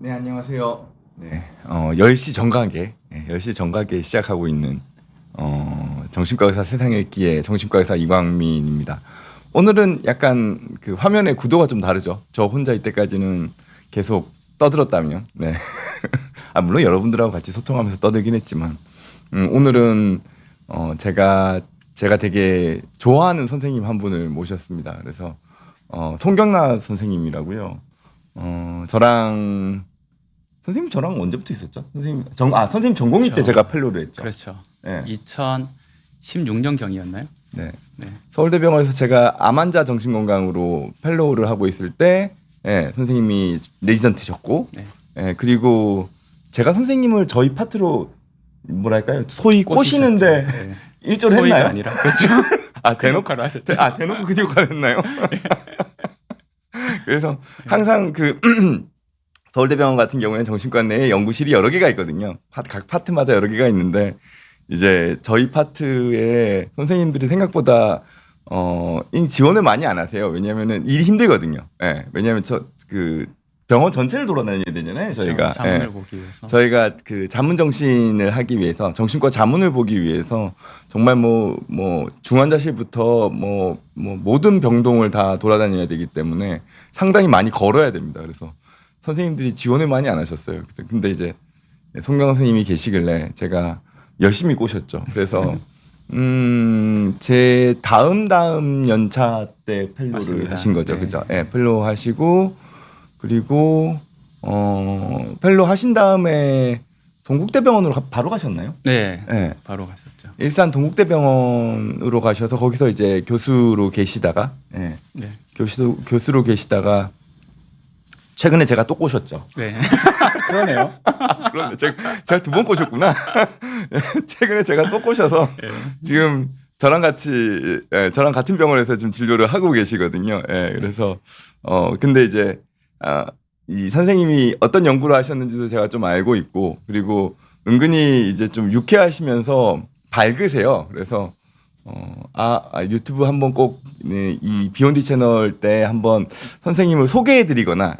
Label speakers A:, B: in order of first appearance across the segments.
A: 네, 안녕하세요. 네, 10시 정각에 10시 정각에 시작하고 있는 정신과 의사 세상 읽기의 정신과 의사 이광민입니다. 오늘은 약간 그 화면의 구도가 좀 다르죠. 저 혼자 이때까지는 계속 떠들었다면, 네. 아, 물론 여러분들하고 같이 소통하면서 떠들긴 했지만, 오늘은 제가 되게 좋아하는 선생님 한 분을 모셨습니다. 그래서 송경나 선생님이라고요. 저랑 언제부터 있었죠? 선생님 전공의 때
B: 그렇죠.
A: 제가 펠로를 했죠.
B: 그렇죠.
A: 네.
B: 2016년 경이었나요?
A: 네.
B: 네.
A: 서울대병원에서 제가 암환자 정신건강으로 펠로우를 하고 있을 때, 선생님이 레지던트셨고,
B: 네.
A: 그리고 제가 선생님을 저희 파트로 뭐랄까요, 소위
B: 꼬시셨죠.
A: 꼬시는데
B: 네.
A: 일조를
B: 소위가
A: 했나요?
B: 아니라 그렇죠.
A: 아, 대놓고
B: 역할을 하셨죠.
A: 대놓고 그 역할을 했나요? 그래서 항상 그 서울대병원 같은 경우에는 정신과 내에 연구실이 여러 개가 있거든요. 각 파트마다 여러 개가 있는데 이제 저희 파트에 선생님들이 생각보다 이 지원을 많이 안 하세요. 왜냐하면은 일이 힘들거든요. 왜냐하면 그 병원 전체를 돌아다녀야 되잖아요. 저희가
B: 자문을 보기 위해서.
A: 저희가 그 자문 정신을 하기 위해서 정신과 자문을 보기 위해서 정말 뭐 중환자실부터 모든 병동을 다 돌아다녀야 되기 때문에 상당히 많이 걸어야 됩니다. 그래서 선생님들이 지원을 많이 안 하셨어요. 근데 이제 송경 선생님이 계시길래 제가 열심히 꼬셨죠. 그래서 제 다음 연차 때 펠로를
B: 맞습니다.
A: 하신 거죠.
B: 네.
A: 그죠? 펠로 하시고 그리고 펠로 하신 다음에 동국대병원으로 바로 가셨나요?
B: 네.
A: 네.
B: 바로 갔었죠.
A: 일산 동국대병원으로 가셔서 거기서 이제 교수로 계시다가
B: 네.
A: 교수로 계시다가 최근에 제가 또 꼬셨죠.
B: 네.
A: 그러네요. 그런데 제가 두 번 꼬셨구나. 최근에 제가 또 꼬셔서
B: 네.
A: 지금 저랑 같은 병원에서 지금 진료를 하고 계시거든요. 그래서 근데 이제 이 선생님이 어떤 연구를 하셨는지도 제가 좀 알고 있고 그리고 은근히 이제 좀 유쾌하시면서 밝으세요. 그래서 유튜브 한번 꼭 이 비욘디 채널 때 한번 선생님을 소개해드리거나,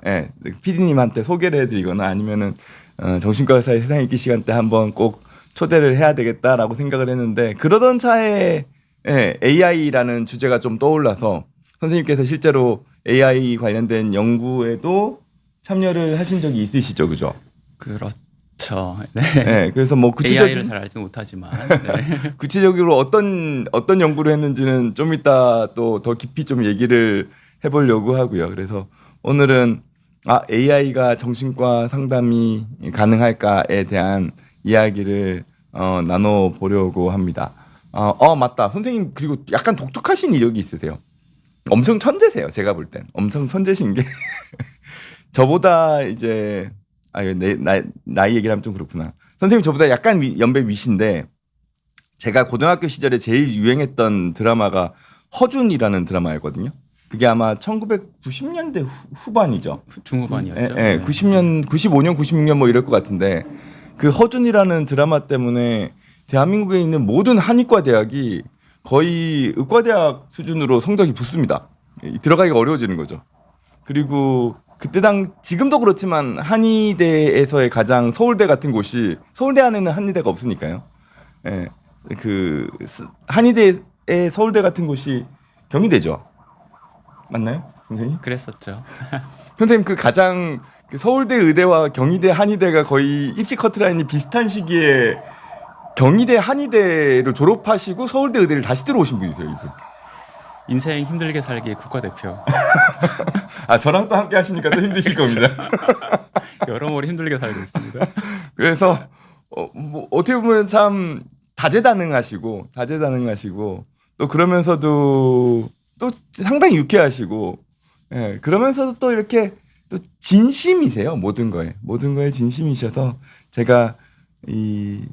A: PD님한테 소개를 해드리거나 아니면은 정신과 의사의 세상 읽기 시간 때 한번 꼭 초대를 해야 되겠다라고 생각을 했는데 그러던 차에 AI라는 주제가 좀 떠올라서 선생님께서 실제로 AI 관련된 연구에도 참여를 하신 적이 있으시죠, 그죠?
B: 그렇죠.
A: 네, 그래서 뭐
B: AI를 잘 알지는 못하지만. 네.
A: 구체적으로 어떤 연구를 했는지는 좀 이따 또 더 깊이 좀 얘기를 해보려고 하고요. 그래서 오늘은 AI가 정신과 상담이 가능할까에 대한 이야기를 나눠보려고 합니다. 맞다. 선생님 그리고 약간 독특하신 이력이 있으세요. 엄청 천재세요. 제가 볼 땐 엄청 천재신 게 저보다 이제 나이 얘기를 하면 좀 그렇구나. 선생님 저보다 약간 연배 위신데 제가 고등학교 시절에 제일 유행했던 드라마가 허준이라는 드라마였거든요. 그게 아마 1990년대 후반이죠.
B: 중후반이었죠.
A: 90년, 95년, 96년 뭐 이럴 것 같은데 그 허준이라는 드라마 때문에 대한민국에 있는 모든 한의과 대학이 거의 의과대학 수준으로 성적이 붙습니다. 들어가기가 어려워지는 거죠. 그리고 지금도 그렇지만 한의대에서의 가장 서울대 같은 곳이 서울대 안에는 한의대가 없으니까요. 그 한의대의 서울대 같은 곳이 경희대죠. 맞나요, 선생님?
B: 그랬었죠.
A: 선생님 그 가장 서울대 의대와 경희대 한의대가 거의 입시 커트라인이 비슷한 시기에 경희대 한의대를 졸업하시고 서울대 의대를 다시 들어오신 분이세요, 이분.
B: 인생 힘들게 살기 국가대표.
A: 저랑 또 함께 하시니까 또 힘드실 겁니다.
B: 여러모로 힘들게 살고 있습니다.
A: 그래서 어떻게 보면 참 다재다능하시고 또 그러면서도 또 상당히 유쾌하시고 그러면서도 또 이렇게 또 진심이세요. 모든 거에 진심이셔서 제가 이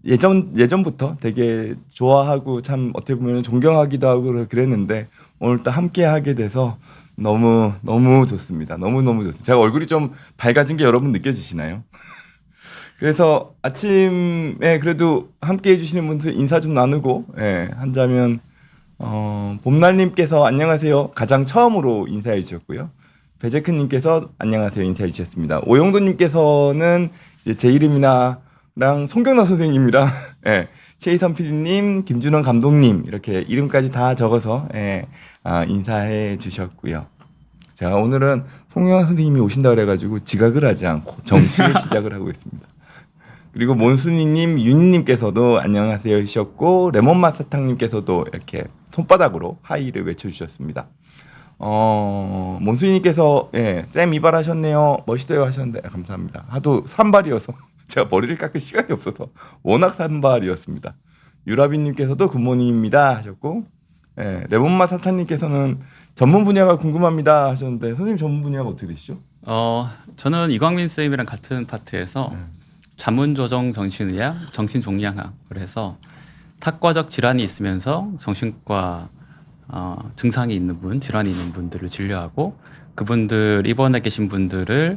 A: 예전부터 되게 좋아하고 참 어떻게 보면 존경하기도 하고 그랬는데 오늘 또 함께 하게 돼서 너무 좋습니다. 너무 좋습니다. 제가 얼굴이 좀 밝아진 게 여러분 느껴지시나요? 그래서 아침에 그래도 함께 해주시는 분들 인사 좀 나누고 한자면 봄날님께서 안녕하세요. 가장 처음으로 인사해 주셨고요. 배재크님께서 안녕하세요 인사해 주셨습니다. 오영도님께서는 이제 제 이름이랑 송경락 선생님이랑 예, 최희선 PD님, 김준원 감독님 이렇게 이름까지 다 적어서 예, 인사해 주셨고요. 제가 오늘은 송경락 선생님이 오신다 그래가지고 지각을 하지 않고 정시에 시작을 하고 있습니다. 그리고 몬순이님, 윤님께서도 안녕하세요 하셨고 레몬맛 사탕님께서도 이렇게 손바닥으로 하이를 외쳐주셨습니다. 몬순이님께서 예, 쌤 이발하셨네요. 멋있어요 하셨는데 감사합니다. 하도 산발이어서 제가 머리를 깎을 시간이 없어서 워낙 산발이었습니다. 유라비님께서도 굿모닝입니다 하셨고 예, 레몬맛 사탕님께서는 전문 분야가 궁금합니다 하셨는데 선생님 전문 분야가 어떻게 되시죠?
B: 저는 이광민 쌤이랑 같은 파트에서 자문 조정 정신의학, 정신종양학을 해서 탁과적 질환이 있으면서 정신과 증상이 있는 분, 질환이 있는 분들을 진료하고 그분들 입원해 계신 분들을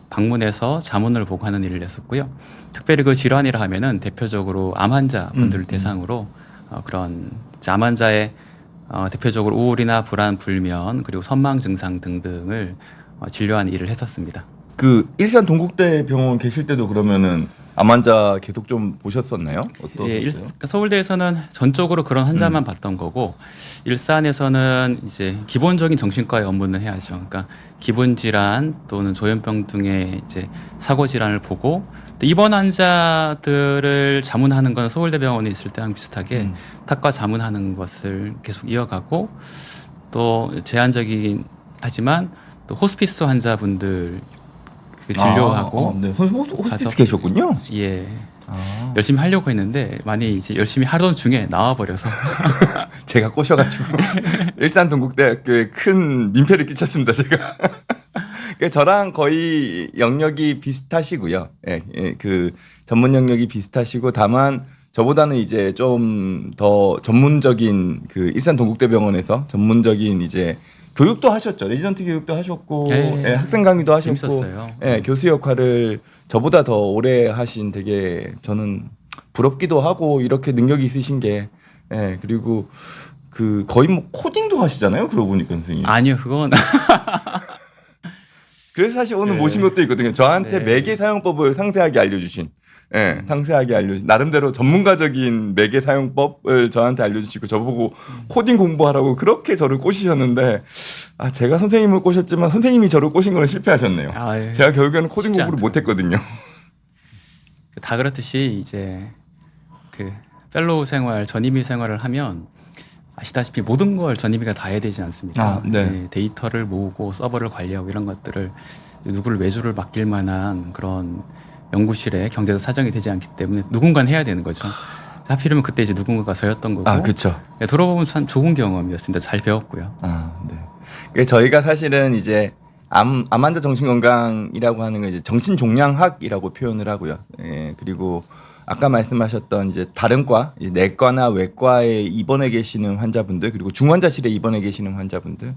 B: 방문해서 자문을 보고 하는 일을 했었고요. 특별히 그 질환이라 하면은 대표적으로 암 환자 분들을 대상으로 그런 암 환자의 대표적으로 우울이나 불안, 불면 그리고 선망 증상 등등을 진료하는 일을 했었습니다.
A: 그 일산 동국대 병원 계실 때도 그러면은 암 환자 계속 좀 보셨었나요?
B: 예, 서울대에서는 전적으로 그런 환자만 봤던 거고 일산에서는 이제 기본적인 정신과의 업무는 해야죠. 그러니까 기분 질환 또는 조현병 등의 이제 사고 질환을 보고 또 입원 환자들을 자문하는 건 서울대병원에 있을 때랑 비슷하게 탁과 자문하는 것을 계속 이어가고 또 제한적인 하지만 또 호스피스 환자분들 그 진료하고
A: 네. 호스피스 계셨군요.
B: 예. 열심히 하려고 했는데 많이 이제 열심히 하던 중에 나와버려서
A: 제가 꼬셔가지고 일산 동국대학교에 큰 민폐를 끼쳤습니다. 제가 저랑 거의 영역이 비슷하시고요. 예, 예, 그 전문 영역이 비슷하시고 다만 저보다는 이제 좀 더 전문적인 그 일산 동국대병원에서 전문적인 이제 교육도 하셨죠. 레지던트 교육도 하셨고 예, 학생 강의도 하셨고
B: 재밌었어요.
A: 예, 교수 역할을 저보다 더 오래 하신 되게 저는 부럽기도 하고 이렇게 능력이 있으신 게 예, 그리고 그 거의 뭐 코딩도 하시잖아요. 그러고 보니까 선생님.
B: 아니요, 그건
A: 그래서 사실 오늘
B: 네.
A: 모신 것도 있거든요. 저한테
B: 네.
A: 매개 사용법을 상세하게 알려주신, 예, 상세하게 알려주신 나름대로 전문가적인 매개 사용법을 저한테 알려주시고 저보고 코딩 공부하라고 그렇게 저를 꼬시셨는데, 제가 선생님을 꼬셨지만 선생님이 저를 꼬신 거는 실패하셨네요.
B: 예.
A: 제가 결국에는 코딩
B: 쉽지
A: 공부를 못했거든요.
B: 다 그렇듯이 이제 그 펠로우 생활, 전임의 생활을 하면 아시다시피 모든 걸 전임의가 다 해야 되지 않습니까?
A: 네.
B: 네, 데이터를 모으고 서버를 관리하고 이런 것들을 누구를 외주를 맡길 만한 그런 연구실에 경제적 사정이 되지 않기 때문에 누군가는 해야 되는 거죠. 하필이면 그때 이제 누군가가 저였던 거고.
A: 그렇죠.
B: 네, 돌아보면 참 좋은 경험이었습니다. 잘 배웠고요.
A: 네. 저희가 사실은 이제 암 환자 정신건강이라고 하는 건 이제 정신종양학이라고 표현을 하고요. 예, 그리고 아까 말씀하셨던 이제 다른 과, 이제 내과나 외과에 입원해 계시는 환자분들 그리고 중환자실에 입원해 계시는 환자분들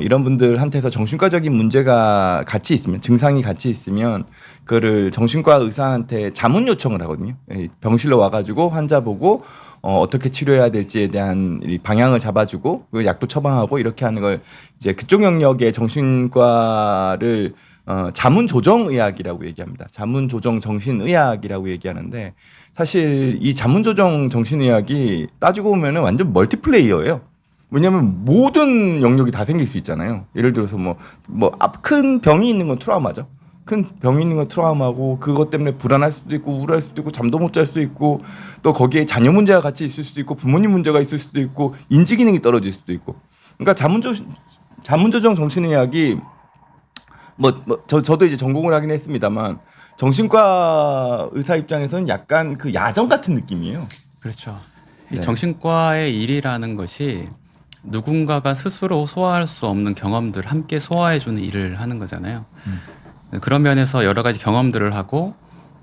A: 이런 분들한테서 정신과적인 문제가 같이 있으면 증상이 같이 있으면 그거를 정신과 의사한테 자문 요청을 하거든요. 예, 병실로 와가지고 환자 보고 어떻게 치료해야 될지에 대한 이 방향을 잡아주고 그 약도 처방하고 이렇게 하는 걸 이제 그쪽 영역의 정신과를 자문 조정 의학이라고 얘기합니다. 자문 조정 정신의학이라고 얘기하는데 사실 이 자문 조정 정신의학이 따지고 보면은 완전 멀티플레이어예요. 왜냐하면 모든 영역이 다 생길 수 있잖아요. 예를 들어서 큰 병이 있는 건 트라우마죠. 큰 병이 있는 건 트라우마고 그것 때문에 불안할 수도 있고 우울할 수도 있고 잠도 못 잘 수도 있고 또 거기에 자녀 문제가 같이 있을 수도 있고 부모님 문제가 있을 수도 있고 인지 기능이 떨어질 수도 있고. 그러니까 자문 조정 정신의학이 저도 이제 전공을 하긴 했습니다만 정신과 의사 입장에서는 약간 그 야정 같은 느낌이에요.
B: 그렇죠.
A: 네.
B: 이 정신과의 일이라는 것이 누군가가 스스로 소화할 수 없는 경험들을 함께 소화해주는 일을 하는 거잖아요. 그런 면에서 여러 가지 경험들을 하고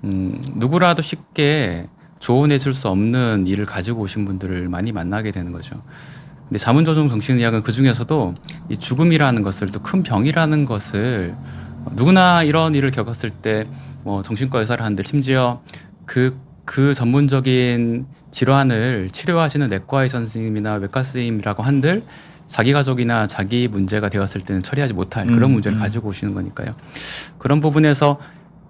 B: 누구라도 쉽게 조언해줄 수 없는 일을 가지고 오신 분들을 많이 만나게 되는 거죠. 근데 자문조정 정신의학은 그 중에서도 이 죽음이라는 것을 또 큰 병이라는 것을 누구나 이런 일을 겪었을 때 뭐 정신과 의사를 하는데 심지어 그 전문적인 질환을 치료하시는 내과의 선생님이나 외과 선생님이라고 한들 자기 가족이나 자기 문제가 되었을 때는 처리하지 못할 그런 문제를 가지고 오시는 거니까요. 그런 부분에서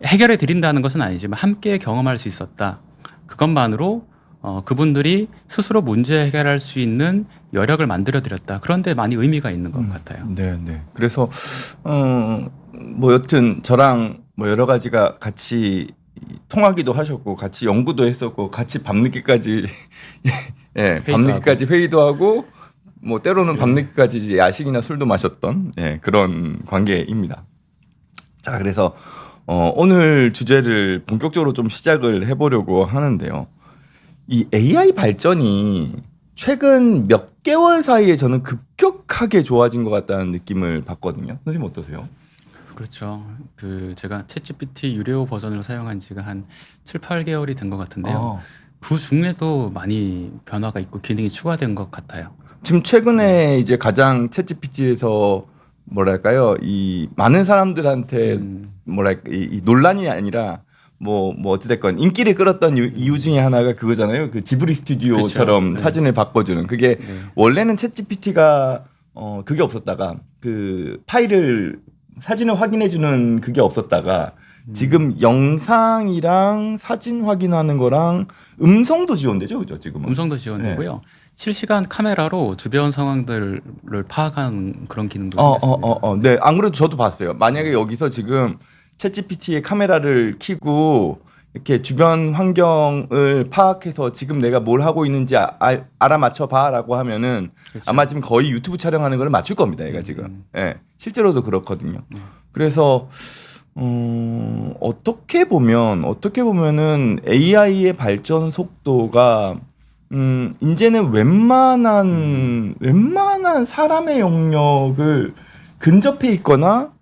B: 해결해 드린다는 것은 아니지만 함께 경험할 수 있었다. 그것만으로 그분들이 스스로 문제 해결할 수 있는 여력을 만들어 드렸다. 그런데 많이 의미가 있는 것 같아요.
A: 네, 네. 그래서 뭐 여튼 저랑 뭐 여러 가지가 같이 통하기도 하셨고 같이 연구도 했었고 같이 밤늦게까지 예, 밤늦게까지 회의도 하고 뭐 때로는 밤늦게까지 이제 야식이나 술도 마셨던 예, 그런 관계입니다. 자, 그래서 오늘 주제를 본격적으로 좀 시작을 해보려고 하는데요. 이 AI 발전이 최근 몇 개월 사이에 저는 급격하게 좋아진 것 같다는 느낌을 받거든요. 선생님 어떠세요?
B: 그렇죠. 제가 챗GPT 유료 버전을 사용한 지가 한 7, 8개월이 된 것 같은데요. 그 중에도 많이 변화가 있고 기능이 추가된 것 같아요.
A: 지금 최근에 이제 가장 챗GPT에서 뭐랄까요, 이 많은 사람들한테 뭐랄까 이 논란이 아니라 뭐 어찌됐건 인기를 끌었던 이유 중에 하나가 그거잖아요. 그 지브리 스튜디오처럼
B: 그렇죠. 네.
A: 사진을 바꿔주는 그게
B: 네.
A: 원래는 챗GPT가 그게 없었다가 그 파일을 사진을 확인해주는 그게 없었다가 지금 영상이랑 사진 확인하는 거랑 음성도 지원되죠, 그죠? 지금은
B: 음성도 지원되고요. 실시간 카메라로 주변 상황들을 파악하는 그런 기능도 생겼습니다.
A: 네, 안 그래도 저도 봤어요. 만약에 여기서 지금 챗GPT의 카메라를 켜고 이렇게 주변 환경을 파악해서 지금 내가 뭘 하고 있는지 알아맞혀 봐라고 하면은
B: 그렇죠.
A: 아마 지금 거의 유튜브 촬영하는 걸 맞출 겁니다, 얘가 지금. 예, 실제로도 그렇거든요. 그래서 어떻게 보면은 AI의 발전 속도가 이제는 웬만한 사람의 영역을 근접해 있거나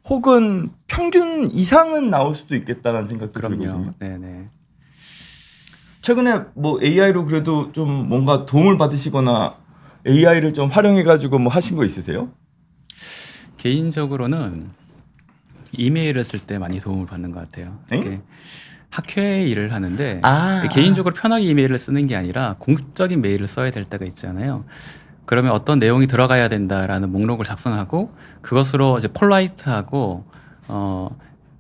A: 혹은 평균 이상은 나올 수도 있겠다는 생각도
B: 그럼요.
A: 들거든요.
B: 네네.
A: 최근에 뭐 AI로 그래도 좀 뭔가 도움을 받으시거나 AI를 좀 활용해가지고 뭐 하신 거 있으세요?
B: 개인적으로는 이메일을 쓸 때 많이 도움을 받는 것 같아요.
A: 엥?
B: 이게 학회 일을 하는데
A: 아.
B: 개인적으로 편하게 이메일을 쓰는 게 아니라 공적인 메일을 써야 될 때가 있잖아요. 그러면 어떤 내용이 들어가야 된다라는 목록을 작성하고 그것으로 이제 폴라이트하고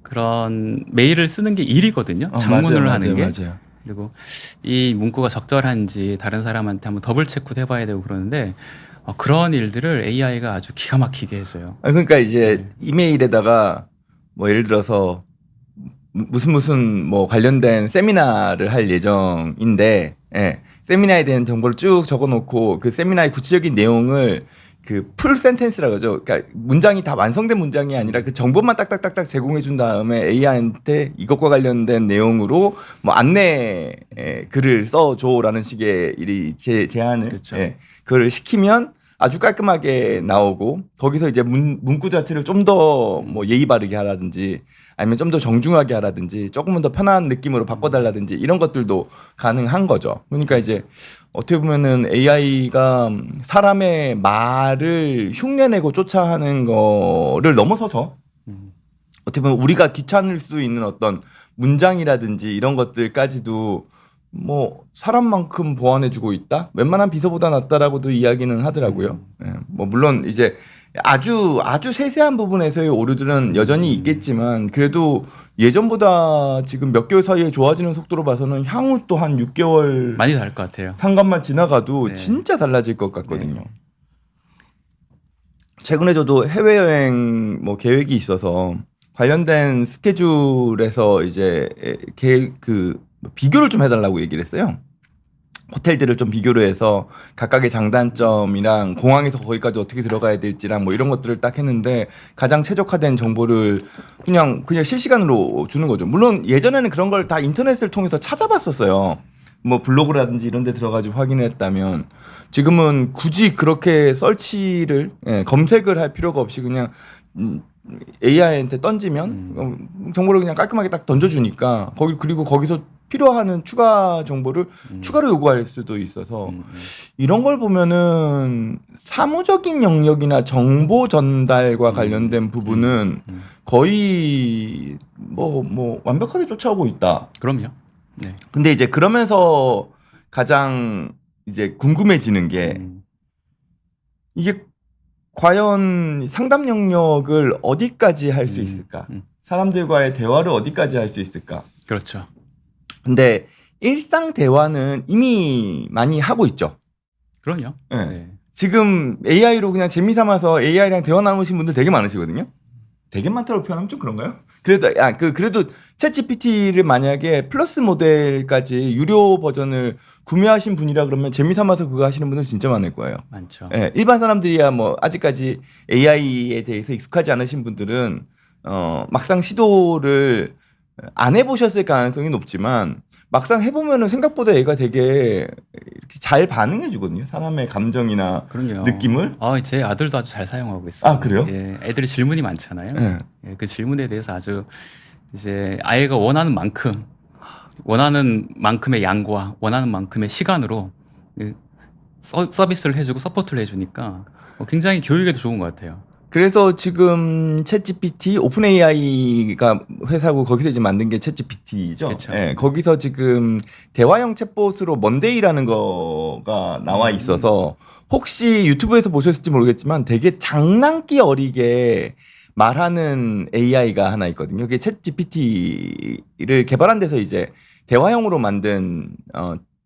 B: 그런 메일을 쓰는 게 일이거든요. 장문을 하는 게.
A: 맞아요.
B: 그리고 이 문구가 적절한지 다른 사람한테 한번 더블 체크도 해봐야 되고 그러는데 그런 일들을 AI가 아주 기가 막히게 해줘요.
A: 그러니까 이제 이메일에다가 뭐 예를 들어서 무슨 뭐 관련된 세미나를 할 예정인데 세미나에 대한 정보를 쭉 적어놓고 그 세미나의 구체적인 내용을 그 풀 센텐스라고 하죠. 그러니까 문장이 다 완성된 문장이 아니라 그 정보만 딱딱딱딱 제공해 준 다음에 AI한테 이것과 관련된 내용으로 뭐 안내 글을 써줘라는 식의 제안을
B: 그렇죠.
A: 그걸 시키면 아주 깔끔하게 나오고 거기서 이제 문구 자체를 좀 더 뭐 예의 바르게 하라든지 아니면 좀 더 정중하게 하라든지 조금은 더 편한 느낌으로 바꿔달라든지 이런 것들도 가능한 거죠. 그러니까 이제 어떻게 보면은 AI가 사람의 말을 흉내내고 쫓아하는 거를 넘어서서 어떻게 보면 우리가 귀찮을 수 있는 어떤 문장이라든지 이런 것들까지도 뭐 사람만큼 보완해주고 있다. 웬만한 비서보다 낫다라고도 이야기는 하더라고요. 뭐 물론 이제 아주 세세한 부분에서의 오류들은 여전히 있겠지만 그래도 예전보다 지금 몇 개월 사이에 좋아지는 속도로 봐서는 향후 또 한 6개월
B: 많이 다를 것 같아요.
A: 상관만 지나가도
B: 네.
A: 진짜 달라질 것 같거든요. 최근에 저도 해외여행 뭐 계획이 있어서 관련된 스케줄에서 이제 비교를 좀 해달라고 얘기를 했어요. 호텔들을 좀 비교를 해서 각각의 장단점이랑 공항에서 거기까지 어떻게 들어가야 될지랑 뭐 이런 것들을 딱 했는데 가장 최적화된 정보를 그냥 실시간으로 주는 거죠. 물론 예전에는 그런 걸 다 인터넷을 통해서 찾아봤었어요. 뭐 블로그라든지 이런 데 들어가지고 확인했다면 지금은 굳이 그렇게 검색을 할 필요가 없이 그냥 AI한테 던지면 정보를 그냥 깔끔하게 딱 던져주니까 그리고 거기서 필요한 추가 정보를 추가로 요구할 수도 있어서 이런 걸 보면은 사무적인 영역이나 정보 전달과 관련된 부분은 거의 뭐 완벽하게 쫓아오고 있다.
B: 그럼요. 네.
A: 근데 이제 그러면서 가장 이제 궁금해지는 게 이게 과연 상담 영역을 어디까지 할 수 있을까?
B: 음.
A: 사람들과의 대화를 어디까지 할 수 있을까?
B: 그렇죠.
A: 근데 일상 대화는 이미 많이 하고 있죠.
B: 그럼요.
A: 네.
B: 네.
A: 지금 AI로 그냥 재미삼아서 AI랑 대화 나누신 분들 되게 많으시거든요. 되게 많다고 표현하면 좀 그런가요? 그래도 챗GPT를 만약에 플러스 모델까지 유료 버전을 구매하신 분이라 그러면 재미삼아서 그거 하시는 분들 진짜 많을 거예요.
B: 많죠.
A: 예, 일반 사람들이야 뭐 아직까지 AI에 대해서 익숙하지 않으신 분들은 막상 시도를 안 해보셨을 가능성이 높지만 막상 해보면은 생각보다 얘가 되게 이렇게 잘 반응해 주거든요. 사람의 감정이나
B: 그럼요.
A: 느낌을.
B: 제 아들도 아주 잘 사용하고 있어요.
A: 아, 그래요?
B: 예, 애들이 질문이 많잖아요.
A: 예.
B: 예, 그 질문에 대해서 아주 이제 아이가 원하는 만큼의 양과 원하는 만큼의 시간으로 서비스를 해주고 서포트를 해주니까 굉장히 교육에도 좋은 것 같아요.
A: 그래서 지금 챗GPT 오픈 AI가 회사고 거기서 이제 만든 게 챗GPT죠.
B: 그쵸.
A: 예, 거기서 지금 대화형 챗봇으로 먼데이라는 거가 나와 있어서 혹시 유튜브에서 보셨을지 모르겠지만 되게 장난기 어리게 말하는 AI가 하나 있거든요. 그게 챗GPT를 개발한 데서 이제 대화형으로 만든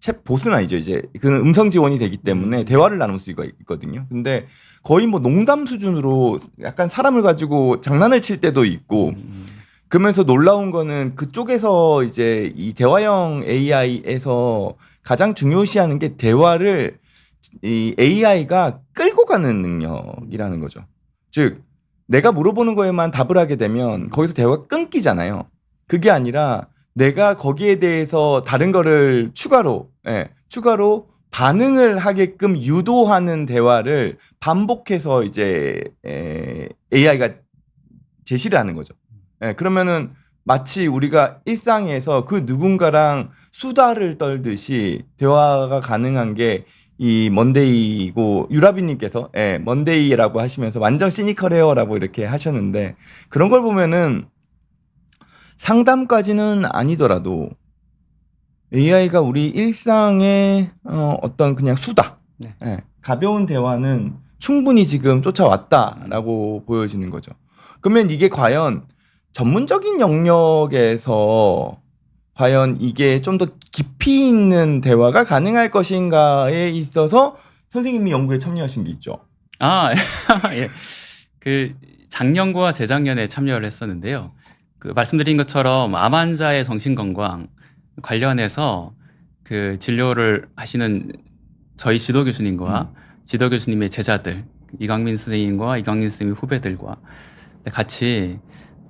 A: 챗봇은 아니죠. 이제 그는 음성 지원이 되기 때문에 대화를 나눌 수가 있거든요. 근데 거의 뭐 농담 수준으로 약간 사람을 가지고 장난을 칠 때도 있고 그러면서 놀라운 거는 그쪽에서 이제 이 대화형 AI에서 가장 중요시하는 게 대화를 이 AI가 끌고 가는 능력이라는 거죠. 즉 내가 물어보는 거에만 답을 하게 되면 거기서 대화가 끊기잖아요. 그게 아니라 내가 거기에 대해서 다른 거를 추가로 반응을 하게끔 유도하는 대화를 반복해서 이제 AI가 제시를 하는 거죠. 그러면은 마치 우리가 일상에서 그 누군가랑 수다를 떨듯이 대화가 가능한 게 이 먼데이고 유라비님께서 먼데이라고 하시면서 완전 시니컬해요라고 이렇게 하셨는데 그런 걸 보면은 상담까지는 아니더라도 AI가 우리 일상의 어떤 그냥 수다,
B: 네.
A: 가벼운 대화는 충분히 지금 쫓아왔다라고 보여지는 거죠. 그러면 이게 과연 전문적인 영역에서 과연 이게 좀 더 깊이 있는 대화가 가능할 것인가에 있어서 선생님이 연구에 참여하신 게 있죠.
B: 예. 그 작년과 재작년에 참여를 했었는데요. 그 말씀드린 것처럼 암 환자의 정신건강 관련해서 그 진료를 하시는 저희 지도 교수님과 지도 교수님의 제자들 이광민 선생님과 이광민 선생님 후배들과 같이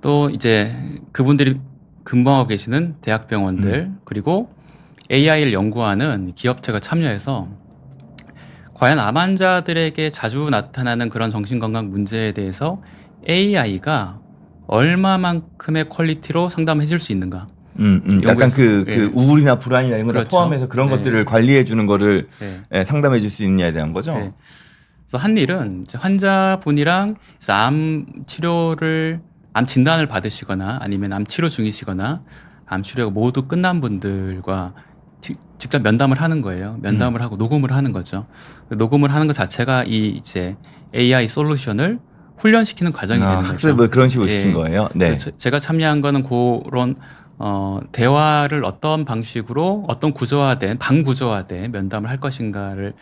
B: 또 이제 그분들이 근무하고 계시는 대학병원들 그리고 AI를 연구하는 기업체가 참여해서 과연 암 환자들에게 자주 나타나는 그런 정신건강 문제에 대해서 AI가 얼마만큼의 퀄리티로 상담해 줄 수 있는가.
A: 약간 그
B: 예.
A: 우울이나 불안이나 이런 것을
B: 그렇죠.
A: 포함해서 그런
B: 네.
A: 것들을 관리해 주는 거를
B: 네.
A: 상담해 줄 수 있느냐에 대한 거죠.
B: 네. 그래서 한 일은 이제 환자분이랑 암 진단을 받으시거나 아니면 암 치료 중이시거나 암 치료가 모두 끝난 분들과 직접 면담을 하는 거예요. 면담을 하고 녹음을 하는 거죠. 녹음을 하는 것 자체가 이 이제 AI 솔루션을 훈련시키는 과정이 되는 거죠.
A: 학습을 그런 식으로 시킨 거예요. 네.
B: 그래서 제가 참여한 거는 그런 대화를 어떤 방식으로 어떤 방구조화된 면담을 할 것인가를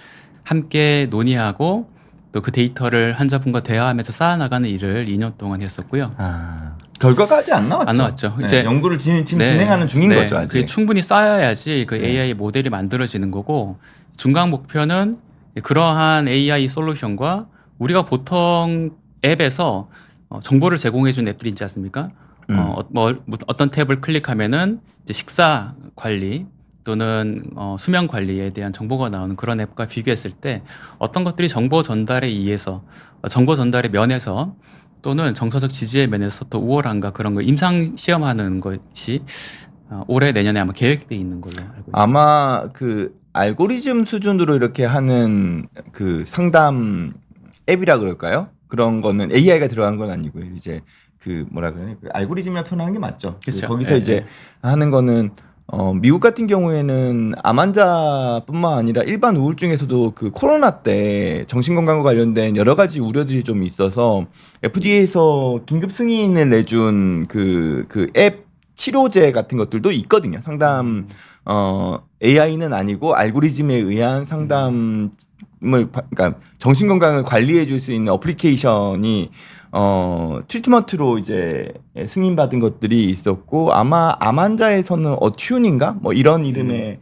B: 함께 논의하고 또 그 데이터를 환자분과 대화하면서 쌓아나가는 일을 2년 동안 했었고요.
A: 결과가 아직 안 나왔죠.
B: 안 나왔죠.
A: 네,
B: 이제
A: 연구를 지금 진행하는 중인 거죠. 아직.
B: 그게 충분히 쌓여야지 그 AI 모델이 만들어지는 거고 중간 목표는 그러한 AI 솔루션과 우리가 보통 앱에서 정보를 제공해 준 앱들이 있지 않습니까? 어떤 탭을 클릭하면은 이제 식사 관리 또는 수면 관리에 대한 정보가 나오는 그런 앱과 비교했을 때 어떤 것들이 정보 전달의 면에서 또는 정서적 지지의 면에서 더 우월한가 그런 걸 임상 시험하는 것이 올해 내년에 아마 계획돼 있는 걸로 알고 있습니다.
A: 아마 그 알고리즘 수준으로 이렇게 하는 그 상담 앱이라 그럴까요? 그런 거는 AI가 들어간 건 아니고요. 이제 그 뭐라 그러냐, 그 알고리즘이라 표현하는 게 맞죠.
B: 그렇죠.
A: 거기서 이제 하는 거는 미국 같은 경우에는 암 환자뿐만 아니라 일반 우울증에서도 그 코로나 때 정신건강과 관련된 여러 가지 우려들이 좀 있어서 FDA에서 긴급 승인을 내준 그 앱 치료제 같은 것들도 있거든요. 상담 AI는 아니고 알고리즘에 의한 상담을 그러니까 정신건강을 관리해 줄 수 있는 어플리케이션이 트리트먼트로 이제 승인받은 것들이 있었고 아마 암 환자에서는 어튠인가 뭐 이런 이름의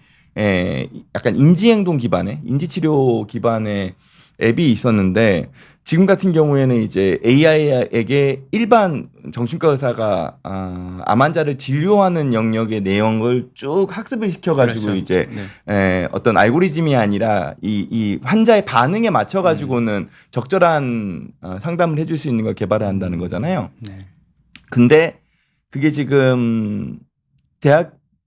A: 약간 인지행동 기반의 인지치료 기반의 앱이 있었는데 지금 같은 경우에는 이제 AI에게 일반 정신과 의사가 암 환자를 진료하는 영역의 내용을 쭉 학습을 시켜가지고
B: 그렇죠.
A: 이제
B: 네.
A: 어떤 알고리즘이 아니라 이 환자의 반응에 맞춰가지고는 적절한 상담을 해줄 수 있는 걸 개발을 한다는 거잖아요.
B: 네.
A: 근데 그게 지금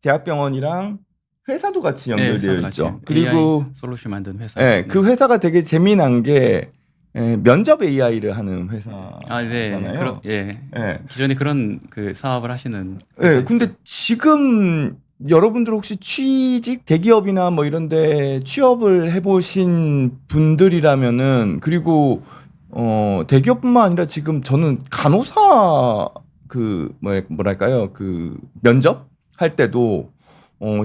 A: 대학병원이랑 회사도 같이
B: 네,
A: 연결되어
B: 회사도
A: 있죠.
B: 같이
A: 그리고
B: AI 솔루션 만든 회사.
A: 네, 그 회사가 되게 재미난 게 면접 AI를 하는 회사잖아요.
B: 네.
A: 예.
B: 기존에 그런 그 사업을 하시는.
A: 네, 근데 지금 여러분들 혹시 취직 대기업이나 뭐 이런데 취업을 해보신 분들이라면은 그리고 대기업뿐만 아니라 지금 저는 간호사 그 뭐랄까요 그 면접 할 때도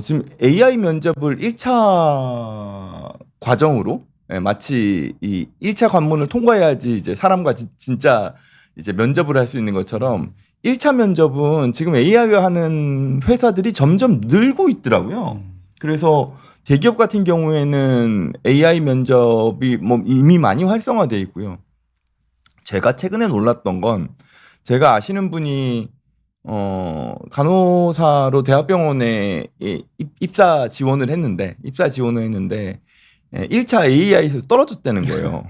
A: 지금 AI 면접을 1차 과정으로 마치 이 1차 관문을 통과해야지 이제 사람과 진짜 이제 면접을 할 수 있는 것처럼 1차 면접은 지금 AI가 하는 회사들이 점점 늘고 있더라고요. 그래서 대기업 같은 경우에는 AI 면접이 뭐 이미 많이 활성화돼 있고요. 제가 최근에 놀랐던 건 제가 아시는 분이 간호사로 대학병원에 입사 지원을 했는데 1차 AI에서 떨어졌다는 거예요.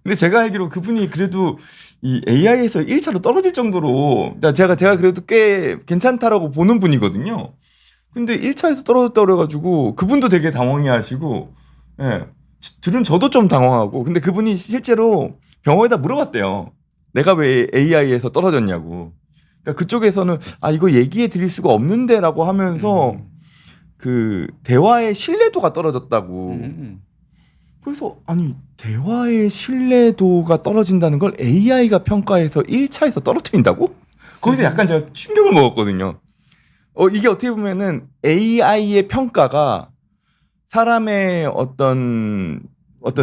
A: 근데 제가 알기로 그분이 그래도 이 AI에서 1차로 떨어질 정도로 제가 그래도 꽤 괜찮다라고 보는 분이거든요. 근데 1차에서 떨어졌다 그래가지고 그분도 되게 당황해하시고 들은 저도 좀 당황하고 근데 그분이 실제로 병원에다 물어봤대요. 내가 왜 AI에서 떨어졌냐고. 그러니까 그쪽에서는 이거 얘기해 드릴 수가 없는데라고 하면서 그 대화의 신뢰도가 떨어졌다고. 그래서 아니 대화의 신뢰도가 떨어진다는 걸 AI가 평가해서 1차에서 떨어뜨린다고? 거기서 약간 제가 충격을 먹었거든요. 이게 어떻게 보면은 AI의 평가가 사람의 어떤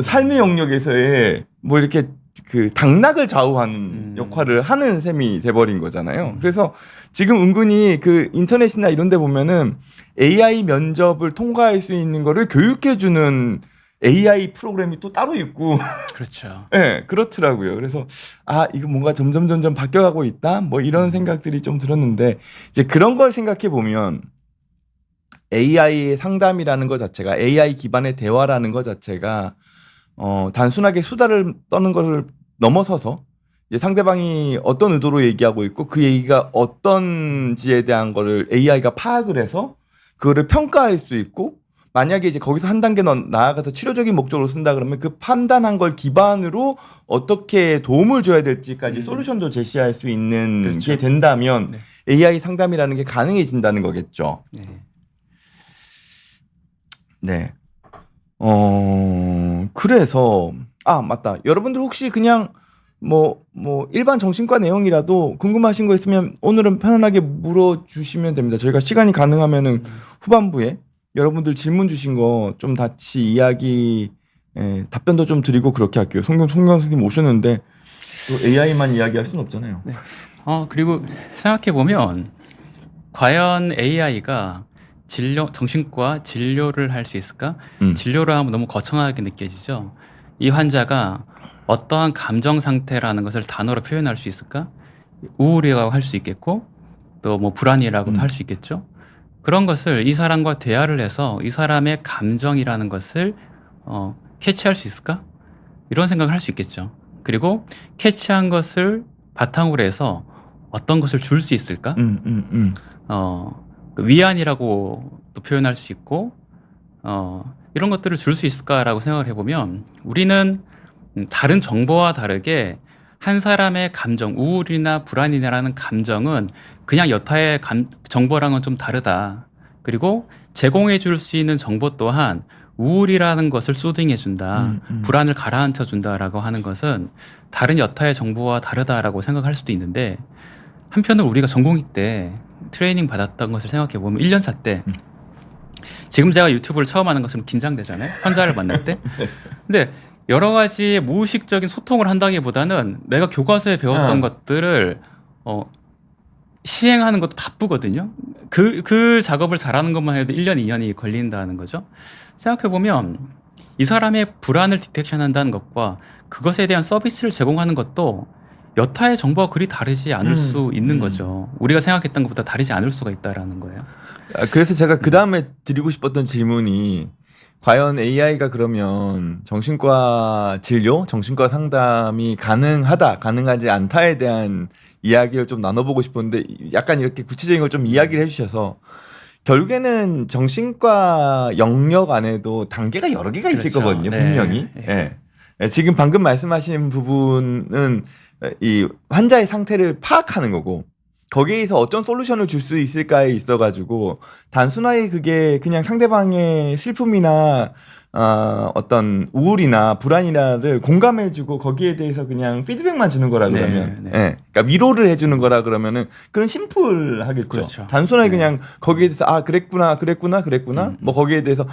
A: 삶의 영역에서의 뭐 이렇게 그 당락을 좌우하는 역할을 하는 셈이 돼버린 거잖아요. 그래서 지금 은근히 그 인터넷이나 이런 데 보면은 AI 면접을 통과할 수 있는 거를 교육해주는 AI 프로그램이 또 따로 있고.
B: 그렇죠.
A: 네, 그렇더라고요. 그래서 이거 뭔가 점점 바뀌어가고 있다. 뭐 이런 생각들이 좀 들었는데 이제 그런 걸 생각해 보면 AI의 상담이라는 것 자체가 AI 기반의 대화라는 것 자체가 단순하게 수다를 떠는 것을 넘어서서 이제 상대방이 어떤 의도로 얘기하고 있고 그 얘기가 어떤지에 대한 거를 AI가 파악을 해서 그거를 평가할 수 있고 만약에 이제 거기서 한 단계 나아가서 치료적인 목적으로 쓴다 그러면 그 판단한 걸 기반으로 어떻게 도움을 줘야 될지까지 솔루션도 제시할 수 있는
B: 그렇죠.
A: 게 된다면
B: 네.
A: AI 상담이라는 게 가능해진다는 거겠죠.
B: 네.
A: 네. 그래서 맞다. 여러분들 혹시 그냥 뭐 일반 정신과 내용이라도 궁금하신 거 있으면 오늘은 편안하게 물어주시면 됩니다. 저희가 시간이 가능하면은 후반부에 여러분들 질문 주신 거 좀 같이 이야기 답변도 좀 드리고 그렇게 할게요. 송경 선생님 오셨는데 또 AI만 이야기할 수는 없잖아요.
B: 네. 그리고 생각해 보면 과연 AI가 정신과 진료를 할 수 있을까? 진료를 하면 너무 거창하게 느껴지죠. 이 환자가 어떠한 감정 상태라는 것을 단어로 표현할 수 있을까? 우울이라고 할 수 있겠고, 또 뭐 불안이라고도 할 수 있겠죠. 그런 것을 이 사람과 대화를 해서 이 사람의 감정이라는 것을 캐치할 수 있을까? 이런 생각을 할 수 있겠죠. 그리고 캐치한 것을 바탕으로 해서 어떤 것을 줄 수 있을까? 위안이라고 또 표현할 수 있고, 이런 것들을 줄 수 있을까라고 생각을 해보면 우리는 다른 정보와 다르게 한 사람의 감정, 우울이나 불안이라는 감정은 그냥 여타의 정보랑은 좀 다르다. 그리고 제공해 줄 수 있는 정보 또한 우울이라는 것을 소딩해 준다. 불안을 가라앉혀 준다라고 하는 것은 다른 여타의 정보와 다르다라고 생각할 수도 있는데 한편으로 우리가 전공의 때 트레이닝 받았던 것을 생각해 보면 1년 차 때 지금 제가 유튜브를 처음 하는 것처럼 긴장되잖아요. 환자를 만날 때. 근데 여러 가지 무의식적인 소통을 한다기보다는 내가 교과서에 배웠던 것들을 시행하는 것도 바쁘거든요. 그 작업을 잘하는 것만 해도 1년, 2년이 걸린다는 거죠. 생각해보면 이 사람의 불안을 디텍션한다는 것과 그것에 대한 서비스를 제공하는 것도 여타의 정보가 그리 다르지 않을 수 있는 거죠. 우리가 생각했던 것보다 다르지 않을 수가 있다라는 거예요.
A: 그래서 제가 그 다음에 드리고 싶었던 질문이 과연 AI가 그러면 정신과 진료, 정신과 상담이 가능하다, 가능하지 않다에 대한 이야기를 좀 나눠보고 싶었는데 약간 이렇게 구체적인 걸 좀 이야기를 해주셔서 결국에는 정신과 영역 안에도 단계가 여러 개가 있을
B: 그렇죠.
A: 거거든요,
B: 네.
A: 분명히.
B: 네.
A: 예. 지금 방금 말씀하신 부분은 이 환자의 상태를 파악하는 거고 거기에서 어떤 솔루션을 줄 수 있을까에 있어가지고 단순하게 그게 그냥 상대방의 슬픔이나 어떤 우울이나 불안이나를 공감해주고 거기에 대해서 그냥 피드백만 주는 거라 그러면,
B: 네.
A: 예, 그러니까 위로를 해주는 거라 그러면은 그건 심플하겠죠.
B: 그렇죠.
A: 단순하게
B: 네.
A: 그냥 거기에 대해서 그랬구나. 뭐 거기에 대해서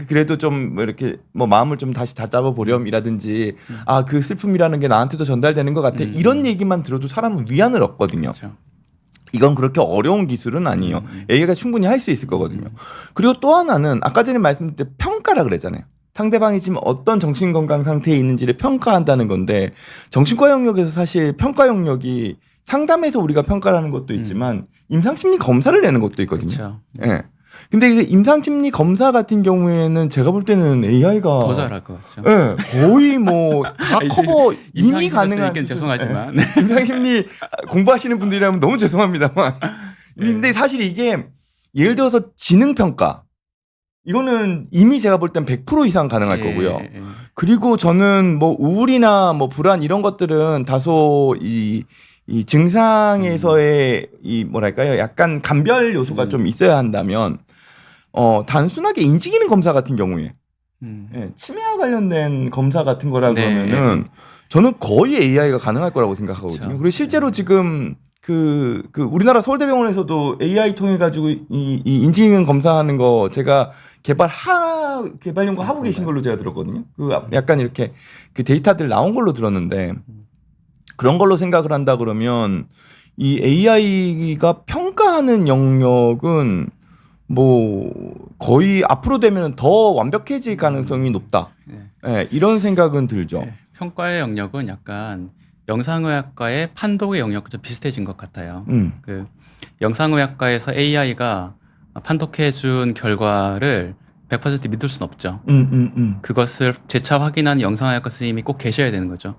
A: 그래도 좀 뭐 이렇게 뭐 마음을 좀 다시 다잡아 보렴이라든지 그 슬픔이라는 게 나한테도 전달되는 것 같아. 이런 얘기만 들어도 사람은 위안을 얻거든요.
B: 그렇죠.
A: 이건 그렇게 어려운 기술은 아니에요. AI가 충분히 할 수 있을 거거든요. 그리고 또 하나는 아까 전에 말씀드린 때 평가라 그랬잖아요. 상대방이 지금 어떤 정신건강 상태에 있는지를 평가한다는 건데 정신과 영역에서 사실 평가 영역이 상담에서 우리가 평가를 하는 것도 있지만 임상심리 검사를 내는 것도 있거든요.
B: 그렇죠.
A: 예. 근데 그 임상심리 검사 같은 경우에는 제가 볼 때는 AI가
B: 더 잘할 것 같죠.
A: 예, 거의 뭐 다 커버 이미 가능한
B: 의견 죄송하지만
A: 예. 임상심리 공부하시는 분들이라면 너무 죄송합니다만 근데 사실 이게 예를 들어서 지능평가 이거는 이미 제가 볼 땐 100% 이상 가능할 거고요. 그리고 저는 뭐 우울이나 뭐 불안 이런 것들은 다소 이 증상에서의 이 뭐랄까요? 약간 감별 요소가 좀 있어야 한다면 단순하게 인지 기능 검사 같은 경우에 예, 치매와 관련된 검사 같은 거라 그러면은 저는 거의 AI가 가능할 거라고 생각하거든요.
B: 그렇죠.
A: 그리고 실제로 지금 그 우리나라 서울대병원에서도 AI 통해 가지고 이 인지 기능 검사하는 거 제가 개발 연구 하고 계신 걸로 제가 들었거든요. 그 약간 이렇게 그 데이터들 나온 걸로 들었는데 그런 걸로 생각을 한다 그러면 이 AI가 평가하는 영역은 뭐 거의 앞으로 되면 더 완벽해질 가능성이 높다. 네, 이런 생각은 들죠.
B: 네, 평가의 영역은 약간 영상의학과의 판독의 영역과 좀 비슷해진 것 같아요. 그 영상의학과에서 AI가 판독해준 결과를 100% 믿을 수는 없죠. 그것을 재차 확인한 영상의학과 선생님이 꼭 계셔야 되는 거죠.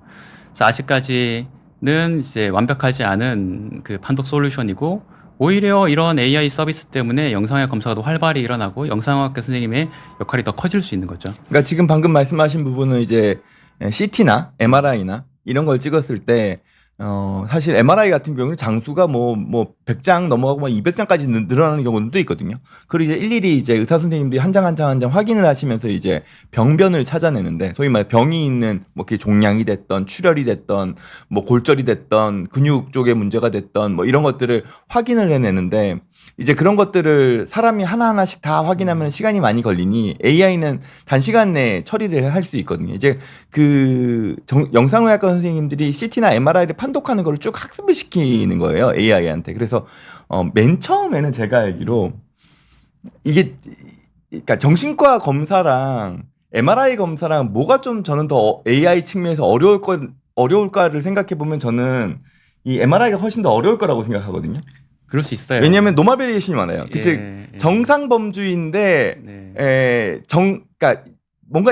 B: 그래서 아직까지는 이제 완벽하지 않은 그 판독 솔루션이고 오히려 이런 AI 서비스 때문에 영상의학 검사가 더 활발히 일어나고 영상의학과 선생님의 역할이 더 커질 수 있는 거죠.
A: 그러니까 지금 방금 말씀하신 부분은 이제 CT나 MRI나 이런 걸 찍었을 때 사실 MRI 같은 경우는 장수가 뭐 100장 넘어가고 뭐 200장까지 늘어나는 경우도 있거든요. 그리고 이제 일일이 이제 의사 선생님들이 한 장 한 장 한 장 확인을 하시면서 이제 병변을 찾아내는데 소위 말해 병이 있는 뭐 그게 종양이 됐던 출혈이 됐던 뭐 골절이 됐던 근육 쪽에 문제가 됐던 뭐 이런 것들을 확인을 해내는데 이제 그런 것들을 사람이 하나하나씩 다 확인하면 시간이 많이 걸리니 AI는 단시간 내에 처리를 할 수 있거든요. 이제 그 영상의학과 선생님들이 CT나 MRI를 판독하는 걸 쭉 학습을 시키는 거예요. AI한테. 그래서 맨 처음에는 제가 알기로 이게 그러니까 정신과 검사랑 MRI 검사랑 뭐가 좀 저는 더 AI 측면에서 어려울까를 생각해 보면 저는 이 MRI가 훨씬 더 어려울 거라고 생각하거든요.
B: 그럴 수 있어요.
A: 왜냐하면 노멀 베리에이션이 많아요. 즉 정상 범주인데 그러니까 뭔가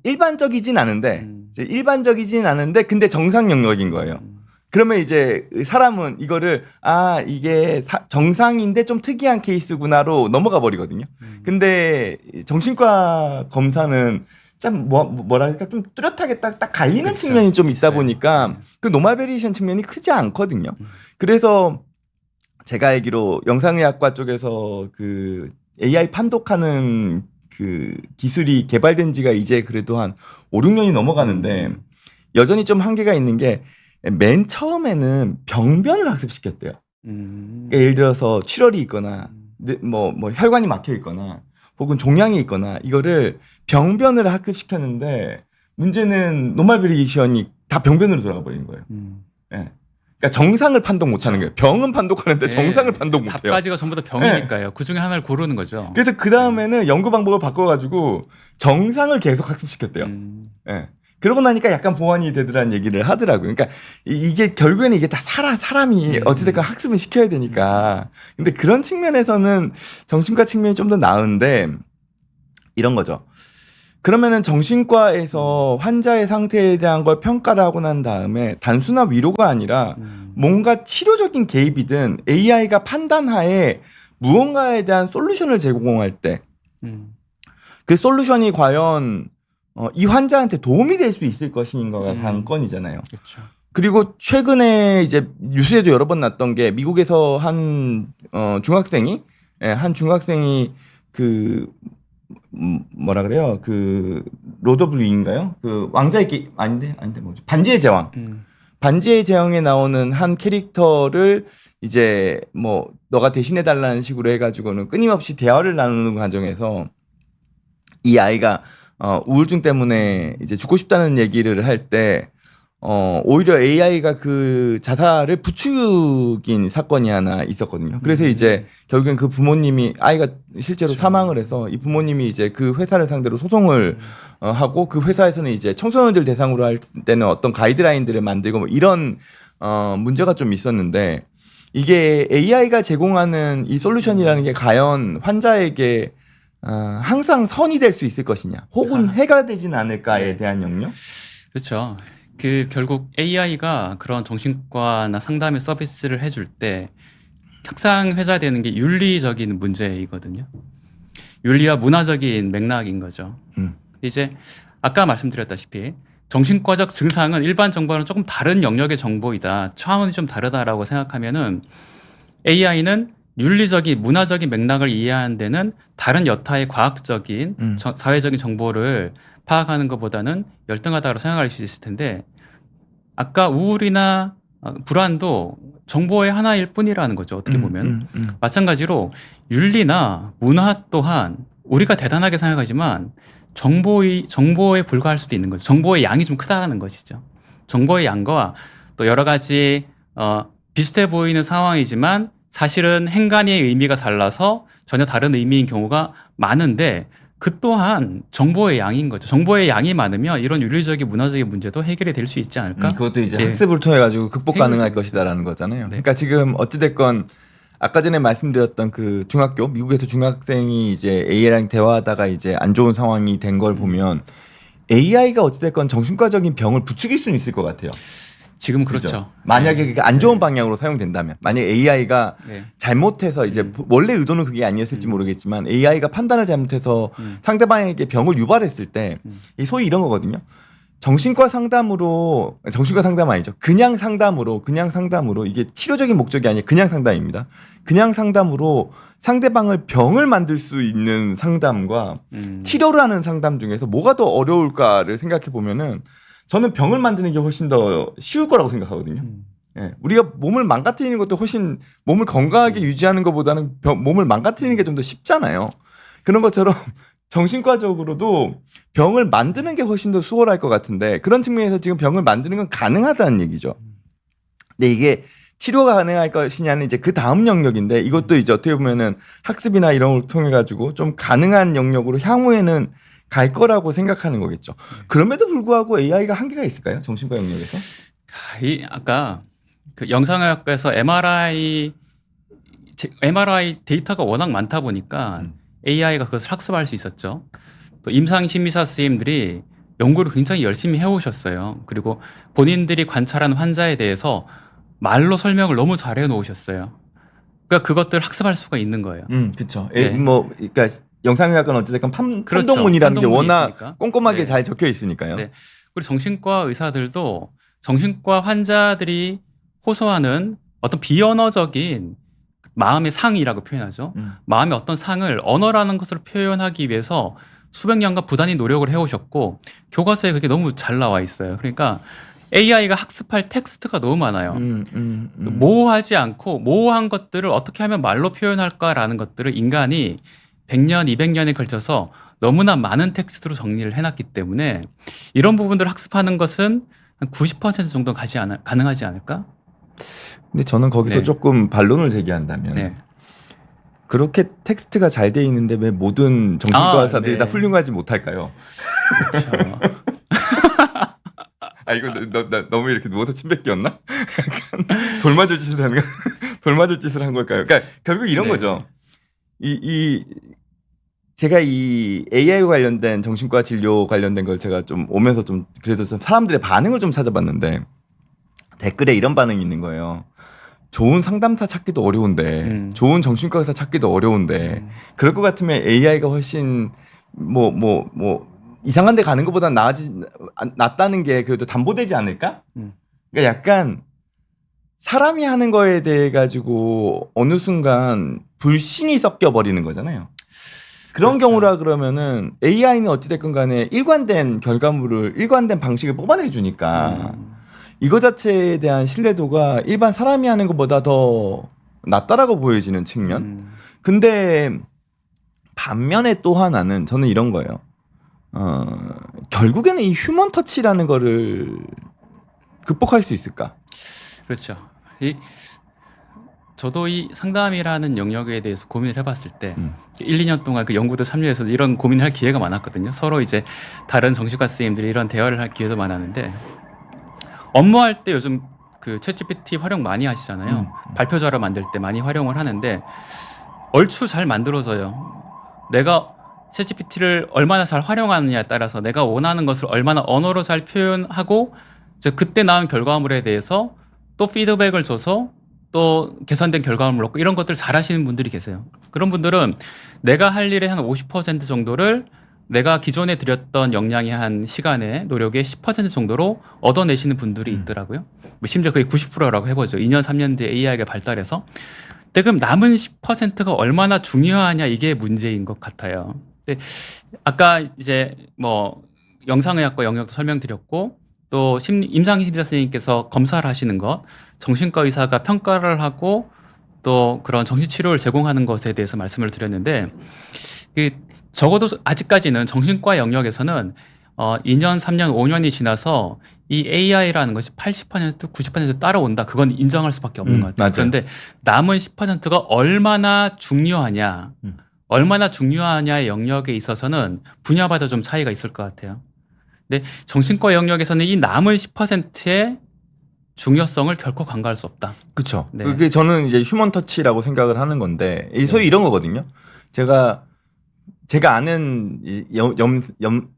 A: 일반적이진 않은데 일반적이진 않은데 근데 정상 영역인 거예요. 그러면 이제 사람은 이거를 이게 정상인데 좀 특이한 케이스구나로 넘어가 버리거든요. 근데 정신과 검사는 참 뭐랄까 좀 뚜렷하게 딱 갈리는
B: 그렇죠.
A: 측면이 좀 있다
B: 있어요.
A: 보니까 그 노멀 베리에이션 측면이 크지 않거든요. 그래서 제가 알기로 영상의학과 쪽에서 그 AI 판독하는 그 기술이 개발된 지가 이제 그래도 한 5, 6년이 넘어가는데 여전히 좀 한계가 있는 게 맨 처음에는 병변을 학습시켰대요. 그러니까 예를 들어서 출혈이 있거나 뭐 혈관이 막혀 있거나 혹은 종양이 있거나 이거를 병변을 학습시켰는데 문제는 노멀 베리에이션이 다 병변으로 돌아가 버리는 거예요. 예. 그러니까 정상을 판독 못 하는 거예요. 병은 판독하는데 정상을 판독 못 해요.
B: 답까지가 전부 다 병이니까요. 그 중에 하나를 고르는 거죠.
A: 그래서 그 다음에는 연구 방법을 바꿔가지고 정상을 계속 학습시켰대요. 예. 그러고 나니까 약간 보완이 되더라는 얘기를 하더라고요. 그러니까 이게 결국에는 이게 다 사람이 어찌됐건 학습을 시켜야 되니까. 근데 그런 측면에서는 정신과 측면이 좀 더 나은데 이런 거죠. 그러면은 정신과에서 환자의 상태에 대한 걸 평가를 하고 난 다음에 단순한 위로가 아니라 뭔가 치료적인 개입이든 AI가 판단하에 무언가에 대한 솔루션을 제공할 때 그 솔루션이 과연 이 환자한테 도움이 될 수 있을 것인가가 관건이잖아요.
B: 그렇죠.
A: 그리고 최근에 이제 뉴스에도 여러 번 났던 게 미국에서 한 중학생이 그 뭐라 그래요? 그 로드 오브 링인가요? 그 왕자의 아닌데 뭐죠? 반지의 제왕. 반지의 제왕에 나오는 한 캐릭터를 이제 뭐 너가 대신해 달라는 식으로 해가지고는 끊임없이 대화를 나누는 과정에서 이 아이가 우울증 때문에 이제 죽고 싶다는 얘기를 할 때 오히려 AI가 그 자살을 부추긴 사건이 하나 있었거든요. 그래서 이제 결국엔 그 부모님이 아이가 실제로 사망을 해서 이 부모님이 이제 그 회사를 상대로 소송을 하고 그 회사에서는 이제 청소년들 대상으로 할 때는 어떤 가이드라인들을 만들고 뭐 이런 문제가 좀 있었는데 이게 AI가 제공하는 이 솔루션이라는 게 과연 환자에게 항상 선이 될 수 있을 것이냐 혹은 해가 되진 않을까에 대한 영역?
B: 그렇죠. 그 결국 AI가 그런 정신과나 상담의 서비스를 해줄 때 항상 회자되는 게 윤리적인 문제이거든요. 윤리와 문화적인 맥락인 거죠. 이제 아까 말씀드렸다시피 정신과적 증상은 일반 정보와는 조금 다른 영역의 정보이다. 차원이 좀 다르다라고 생각하면은 AI는 윤리적인 문화적인 맥락을 이해하는 데는 다른 여타의 과학적인 사회적인 정보를 파악하는 것보다는 열등하다고 생각할 수 있을 텐데 아까 우울이나 불안도 정보의 하나일 뿐이라는 거죠. 어떻게 보면. 마찬가지로 윤리나 문화 또한 우리가 대단하게 생각하지만 정보에 불과할 수도 있는 거죠. 정보의 양이 좀 크다는 것이죠. 정보의 양과 또 여러 가지 비슷해 보이는 상황이지만 사실은 행간의 의미가 달라서 전혀 다른 의미인 경우가 많은데 그 또한 정보의 양인 거죠. 정보의 양이 많으면 이런 윤리적인 문화적인 문제도 해결이 될 수 있지 않을까?
A: 그것도 이제 학습을 통해 가지고 극복 가능할 것이다라는 거잖아요. 네. 그러니까 지금 어찌됐건 아까 전에 말씀드렸던 그 중학교 미국에서 중학생이 이제 AI랑 대화하다가 이제 안 좋은 상황이 된 걸 보면 AI가 어찌됐건 정신과적인 병을 부추길 수는 있을 것 같아요.
B: 지금 그렇죠.
A: 만약에 그게 안 좋은 방향으로 사용된다면, 만약에 AI가 잘못해서 이제 원래 의도는 그게 아니었을지 모르겠지만 AI가 판단을 잘못해서 상대방에게 병을 유발했을 때 소위 이런 거거든요. 정신과 상담 아니죠. 그냥 상담으로 이게 치료적인 목적이 아니라 그냥 상담입니다. 그냥 상담으로 상대방을 병을 만들 수 있는 상담과 치료를 하는 상담 중에서 뭐가 더 어려울까를 생각해 보면은 저는 병을 만드는 게 훨씬 더 쉬울 거라고 생각하거든요. 예, 우리가 몸을 망가뜨리는 것도 훨씬 몸을 건강하게 유지하는 것보다는 몸을 망가뜨리는 게 좀 더 쉽잖아요. 그런 것처럼 정신과적으로도 병을 만드는 게 훨씬 더 수월할 것 같은데 그런 측면에서 지금 병을 만드는 건 가능하다는 얘기죠. 근데 이게 치료가 가능할 것이냐는 이제 그 다음 영역인데 이것도 이제 어떻게 보면은 학습이나 이런 걸 통해 가지고 좀 가능한 영역으로 향후에는 갈 거라고 생각하는 거겠죠. 그럼에도 불구하고 AI가 한계가 있을까요? 정신과 영역에서?
B: 아까 그 영상의학과에서 MRI 데이터가 워낙 많다 보니까 AI가 그것을 학습할 수 있었죠. 또 임상심리사 선생님들이 연구를 굉장히 열심히 해오셨어요. 그리고 본인들이 관찰한 환자에 대해서 말로 설명을 너무 잘해 놓으셨어요. 그러니까 그것들 학습할 수가 있는 거예요.
A: 그렇죠. 그러니까 영상의학은 어쨌든
B: 그렇죠.
A: 판독문이라는 게 워낙
B: 있으니까.
A: 꼼꼼하게 잘 적혀 있으니까요.
B: 네. 그리고 정신과 의사들도 정신과 환자들이 호소하는 어떤 비언어적인 마음의 상이라고 표현하죠. 마음의 어떤 상을 언어라는 것으로 표현하기 위해서 수백 년간 부단히 노력을 해오셨고 교과서에 그게 너무 잘 나와 있어요. 그러니까 AI가 학습할 텍스트가 너무 많아요. 모호하지 않고 모호한 것들을 어떻게 하면 말로 표현할까라는 것들을 인간이 100년, 200년에 걸쳐서 너무나 많은 텍스트로 정리를 해놨기 때문에 이런 부분들을 학습하는 것은 한 90% 정도 가능하지 않을까?
A: 근데 저는 거기서
B: 네.
A: 조금 반론을 제기한다면
B: 네.
A: 그렇게 텍스트가 잘 돼 있는데 왜 모든 정신과 의사들이
B: 네.
A: 다 훌륭하지 못할까요?
B: 그렇죠.
A: 아 이거 나 너무 이렇게 누워서 침 뱉기였나? 약간 돌맞을 짓을 하는 돌맞을 짓을 한 걸까요? 그러니까 결국 이런
B: 네.
A: 거죠. 제가 이 AI 관련된 정신과 진료 관련된 걸 제가 좀 오면서 좀 그래도 좀 사람들의 반응을 좀 찾아봤는데 댓글에 이런 반응이 있는 거예요. 좋은 상담사 찾기도 어려운데 좋은 정신과 의사 찾기도 어려운데 그럴 것 같으면 AI가 훨씬 뭐 이상한 데 가는 것보다 낫다는 게 그래도 담보되지 않을까? 그러니까 약간 사람이 하는 거에 대해 가지고 어느 순간 불신이 섞여 버리는 거잖아요. 그런
B: 그렇죠.
A: 경우라 그러면은 AI는 어찌됐건 간에 일관된 결과물을 일관된 방식을 뽑아내 주니까 이거 자체에 대한 신뢰도가 일반 사람이 하는 것보다 더 낫다라고 보여지는 측면. 근데 반면에 또 하나는 저는 이런 거예요. 결국에는 이 휴먼 터치라는 거를 극복할 수 있을까?
B: 그렇죠. 저도 이 상담이라는 영역에 대해서 고민을 해봤을 때 1, 2년 동안 그 연구도 참여해서 이런 고민을 할 기회가 많았거든요. 서로 이제 다른 정신과 선생님들이 이런 대화를 할 기회도 많았는데 업무할 때 요즘 그 챗GPT 활용 많이 하시잖아요. 발표 자료 만들 때 많이 활용을 하는데 얼추 잘 만들어져요. 내가 챗GPT를 얼마나 잘 활용하느냐에 따라서 내가 원하는 것을 얼마나 언어로 잘 표현하고 이제 그때 나온 결과물에 대해서 또 피드백을 줘서 또 개선된 결과물을 얻고 이런 것들 잘 하시는 분들이 계세요. 그런 분들은 내가 할 일의 한 50% 정도를 내가 기존에 드렸던 역량의 한 시간의 노력의 10% 정도로 얻어내시는 분들이 있더라고요. 뭐 심지어 그게 90%라고 해보죠. 2년, 3년 뒤에 AI가 발달해서. 근데 그럼 남은 10%가 얼마나 중요하냐 이게 문제인 것 같아요. 근데 아까 이제 뭐 영상의학과 영역도 설명드렸고 또 임상희 심리사 선생님께서 검사를 하시는 것, 정신과 의사가 평가를 하고 또 그런 정신치료를 제공하는 것에 대해서 말씀을 드렸는데 적어도 아직까지는 정신과 영역에서는 2년, 3년, 5년이 지나서 이 AI라는 것이 80%, 90% 따라온다. 그건 인정할 수밖에 없는 것 같아요.
A: 맞아요.
B: 그런데 남은 10%가 얼마나 중요하냐, 얼마나 중요하냐의 영역에 있어서는 분야마다 좀 차이가 있을 것 같아요. 근데 정신과 영역에서는 이 남은 10%의 중요성을 결코 간과할 수 없다.
A: 그렇죠.
B: 네.
A: 그게 저는 이제 휴먼 터치라고 생각을 하는 건데 소위 이런 거거든요. 제가 아는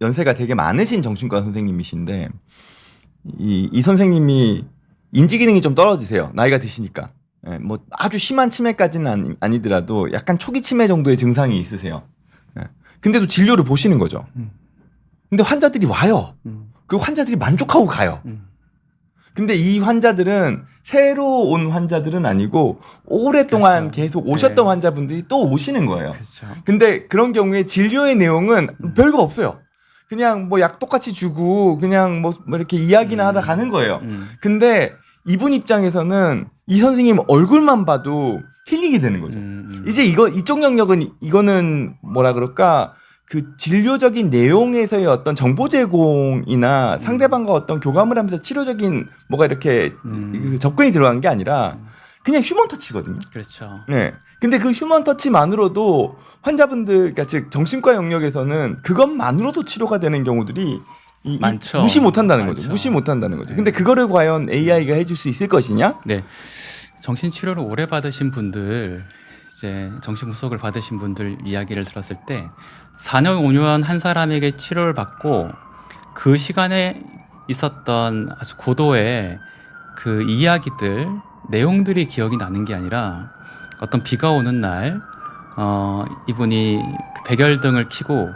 A: 연세가 되게 많으신 정신과 선생님이신데 이 선생님이 인지 기능이 좀 떨어지세요. 나이가 드시니까. 예, 뭐 아주 심한 치매까지는 아니더라도 약간 초기 치매 정도의 증상이 있으세요. 예. 근데도 진료를 보시는 거죠. 근데 환자들이 와요. 그리고 환자들이 만족하고 가요. 근데 이 환자들은 새로 온 환자들은 아니고 오랫동안
B: 그렇죠.
A: 계속 오셨던
B: 네.
A: 환자분들이 또 오시는 거예요.
B: 그렇죠.
A: 근데 그런 경우에 진료의 내용은 별거 없어요. 그냥 뭐 약 똑같이 주고 그냥 뭐 이렇게 이야기나 하다 가는 거예요. 근데 이분 입장에서는 이 선생님 얼굴만 봐도 힐링이 되는 거죠. 이제 이쪽 영역은 이거는 뭐라 그럴까? 그 진료적인 내용에서의 어떤 정보 제공이나 상대방과 어떤 교감을 하면서 치료적인 뭐가 이렇게 그 접근이 들어간 게 아니라 그냥 휴먼 터치거든요.
B: 그렇죠.
A: 네. 근데 그 휴먼 터치만으로도 환자분들, 그러니까 즉 정신과 영역에서는 그것만으로도 치료가 되는 경우들이
B: 많죠.
A: 무시 못한다는
B: 많죠.
A: 거죠. 무시 못한다는 거죠.
B: 네.
A: 근데 그거를 과연 AI가 해줄 수 있을 것이냐?
B: 네. 정신 치료를 오래 받으신 분들, 이제 정신 분석을 받으신 분들 이야기를 들었을 때 4년, 5년 한 사람에게 치료를 받고 그 시간에 있었던 아주 고도의 그 이야기들, 내용들이 기억이 나는 게 아니라 어떤 비가 오는 날, 이분이 그 백열등을 켜고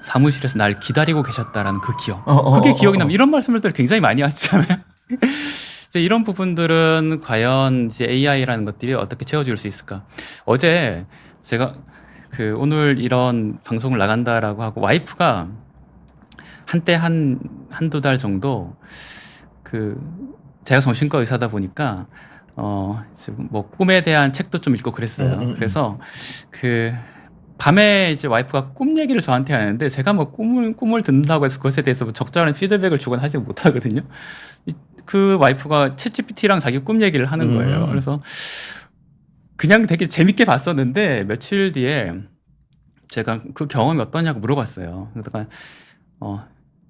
B: 사무실에서 날 기다리고 계셨다라는 그 기억. 그게 기억이 나면 이런 말씀을 굉장히 많이 하시잖아요. 이제 이런 부분들은 과연 이제 AI라는 것들이 어떻게 채워줄 수 있을까? 어제 제가 오늘 이런 방송을 나간다라고 하고 와이프가 한때 한두 달 정도 제가 정신과 의사다 보니까 지금 뭐 꿈에 대한 책도 좀 읽고 그랬어요. 그래서 밤에 이제 와이프가 꿈 얘기를 저한테 하는데 제가 뭐 꿈을 듣는다고 해서 그것에 대해서 뭐 적절한 피드백을 주곤 하지 못하거든요. 그 와이프가 챗GPT랑 자기 꿈 얘기를 하는 거예요. 그래서 그냥 되게 재밌게 봤었는데 며칠 뒤에 제가 그 경험이 어떠냐고 물어봤어요. 그러니까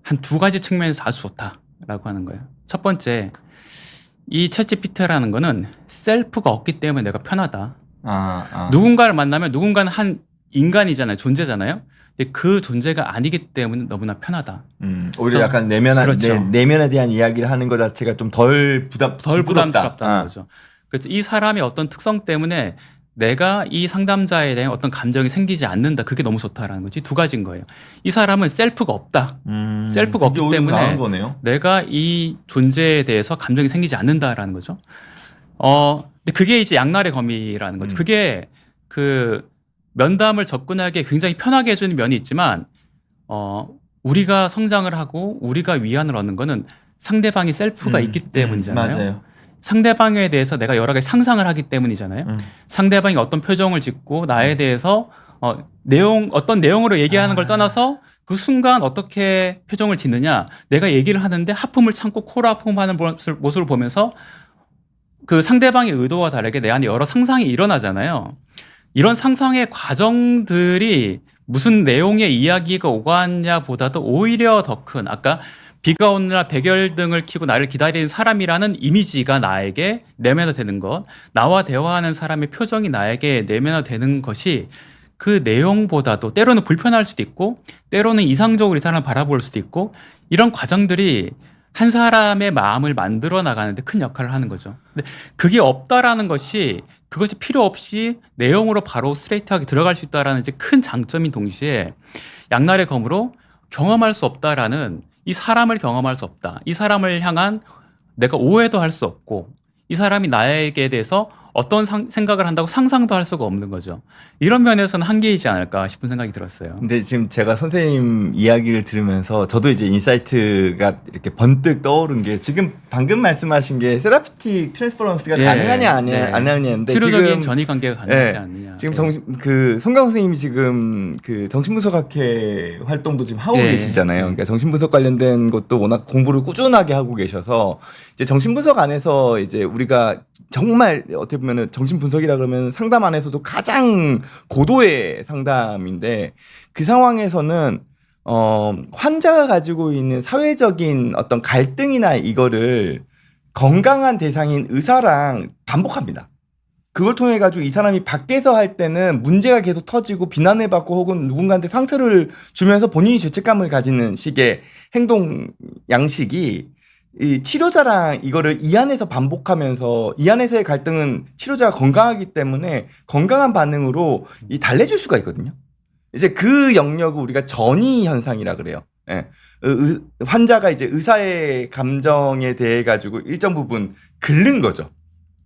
B: 한 두 가지 측면에서 아주 좋다라고 하는 거예요. 첫 번째, 이 챗GPT라는 거는 셀프가 없기 때문에 내가 편하다. 누군가를 만나면 누군가는 한 인간이잖아요. 존재잖아요. 근데 그 존재가 아니기 때문에 너무나 편하다.
C: 오히려 약간 내면에
B: 그렇죠.
C: 내면에 대한 이야기를 하는 것 자체가 좀 덜
B: 부담스럽다는 거죠. 그래서 이 사람의 어떤 특성 때문에 내가 이 상담자에 대한 어떤 감정이 생기지 않는다. 그게 너무 좋다라는 거지. 두 가지인 거예요. 이 사람은 셀프가 없다. 셀프가 없기 때문에 내가 이 존재에 대해서 감정이 생기지 않는다라는 거죠. 근데 그게 이제 양날의 검이라는 거죠. 그게 면담을 접근하기에 굉장히 편하게 해주는 면이 있지만, 우리가 성장을 하고 우리가 위안을 얻는 거는 상대방이 셀프가 있기 때문이잖아요.
C: 맞아요.
B: 상대방에 대해서 내가 여러 가지 상상을 하기 때문이잖아요. 상대방이 어떤 표정을 짓고 나에 대해서 어떤 내용으로 얘기하는 걸 떠나서 그 순간 어떻게 표정을 짓느냐, 내가 얘기를 하는데 하품을 참고 코로 하품하는 모습을 보면서 그 상대방의 의도와 다르게 내 안에 여러 상상이 일어나잖아요. 이런 상상의 과정들이 무슨 내용의 이야기가 오갔냐 보다도 오히려 더 큰, 아까 비가 오는 날 백열등을 켜고 나를 기다리는 사람이라는 이미지가 나에게 내면화되는 것, 나와 대화하는 사람의 표정이 나에게 내면화되는 것이 그 내용보다도 때로는 불편할 수도 있고 때로는 이상적으로 이 사람을 바라볼 수도 있고, 이런 과정들이 한 사람의 마음을 만들어 나가는데 큰 역할을 하는 거죠. 근데 그게 없다라는 것이, 그것이 필요 없이 내용으로 바로 스트레이트하게 들어갈 수 있다라는 이제 큰 장점인 동시에 양날의 검으로 경험할 수 없다라는, 이 사람을 경험할 수 없다. 이 사람을 향한 내가 오해도 할 수 없고, 이 사람이 나에게 대해서 어떤 생각을 한다고 상상도 할 수가 없는 거죠. 이런 면에서는 한계이지 않을까 싶은 생각이 들었어요.
C: 근데 지금 제가 선생님 이야기를 들으면서 저도 이제 인사이트가 이렇게 번뜩 떠오른 게, 지금 방금 말씀하신 게 세라피틱 트랜스퍼런스가 가능하냐 안 하느냐인데,
B: 치료적인
C: 지금
B: 전이 관계가 가능하지 않느냐.
C: 지금 송강 선생님이 지금 정신분석학회 활동도 지금 하고 계시잖아요. 그러니까 정신분석 관련된 것도 워낙 공부를 꾸준하게 하고 계셔서, 이제 정신분석 안에서 이제 우리가 정말 어떻게 보면은 정신분석이라 그러면 상담 안에서도 가장 고도의 상담인데, 그 상황에서는 환자가 가지고 있는 사회적인 어떤 갈등이나 이거를 건강한 대상인 의사랑 반복합니다. 그걸 통해 가지고 이 사람이 밖에서 할 때는 문제가 계속 터지고 비난을 받고 혹은 누군가한테 상처를 주면서 본인이 죄책감을 가지는 식의 행동 양식이, 이 치료자랑 이거를 이 안에서 반복하면서, 이 안에서의 갈등은 치료자가 건강하기 때문에 건강한 반응으로 달래줄 수가 있거든요. 이제 그 영역을 우리가 전이 현상이라 그래요. 예. 환자가 이제 의사의 감정에 대해 가지고 일정 부분 긁는 거죠.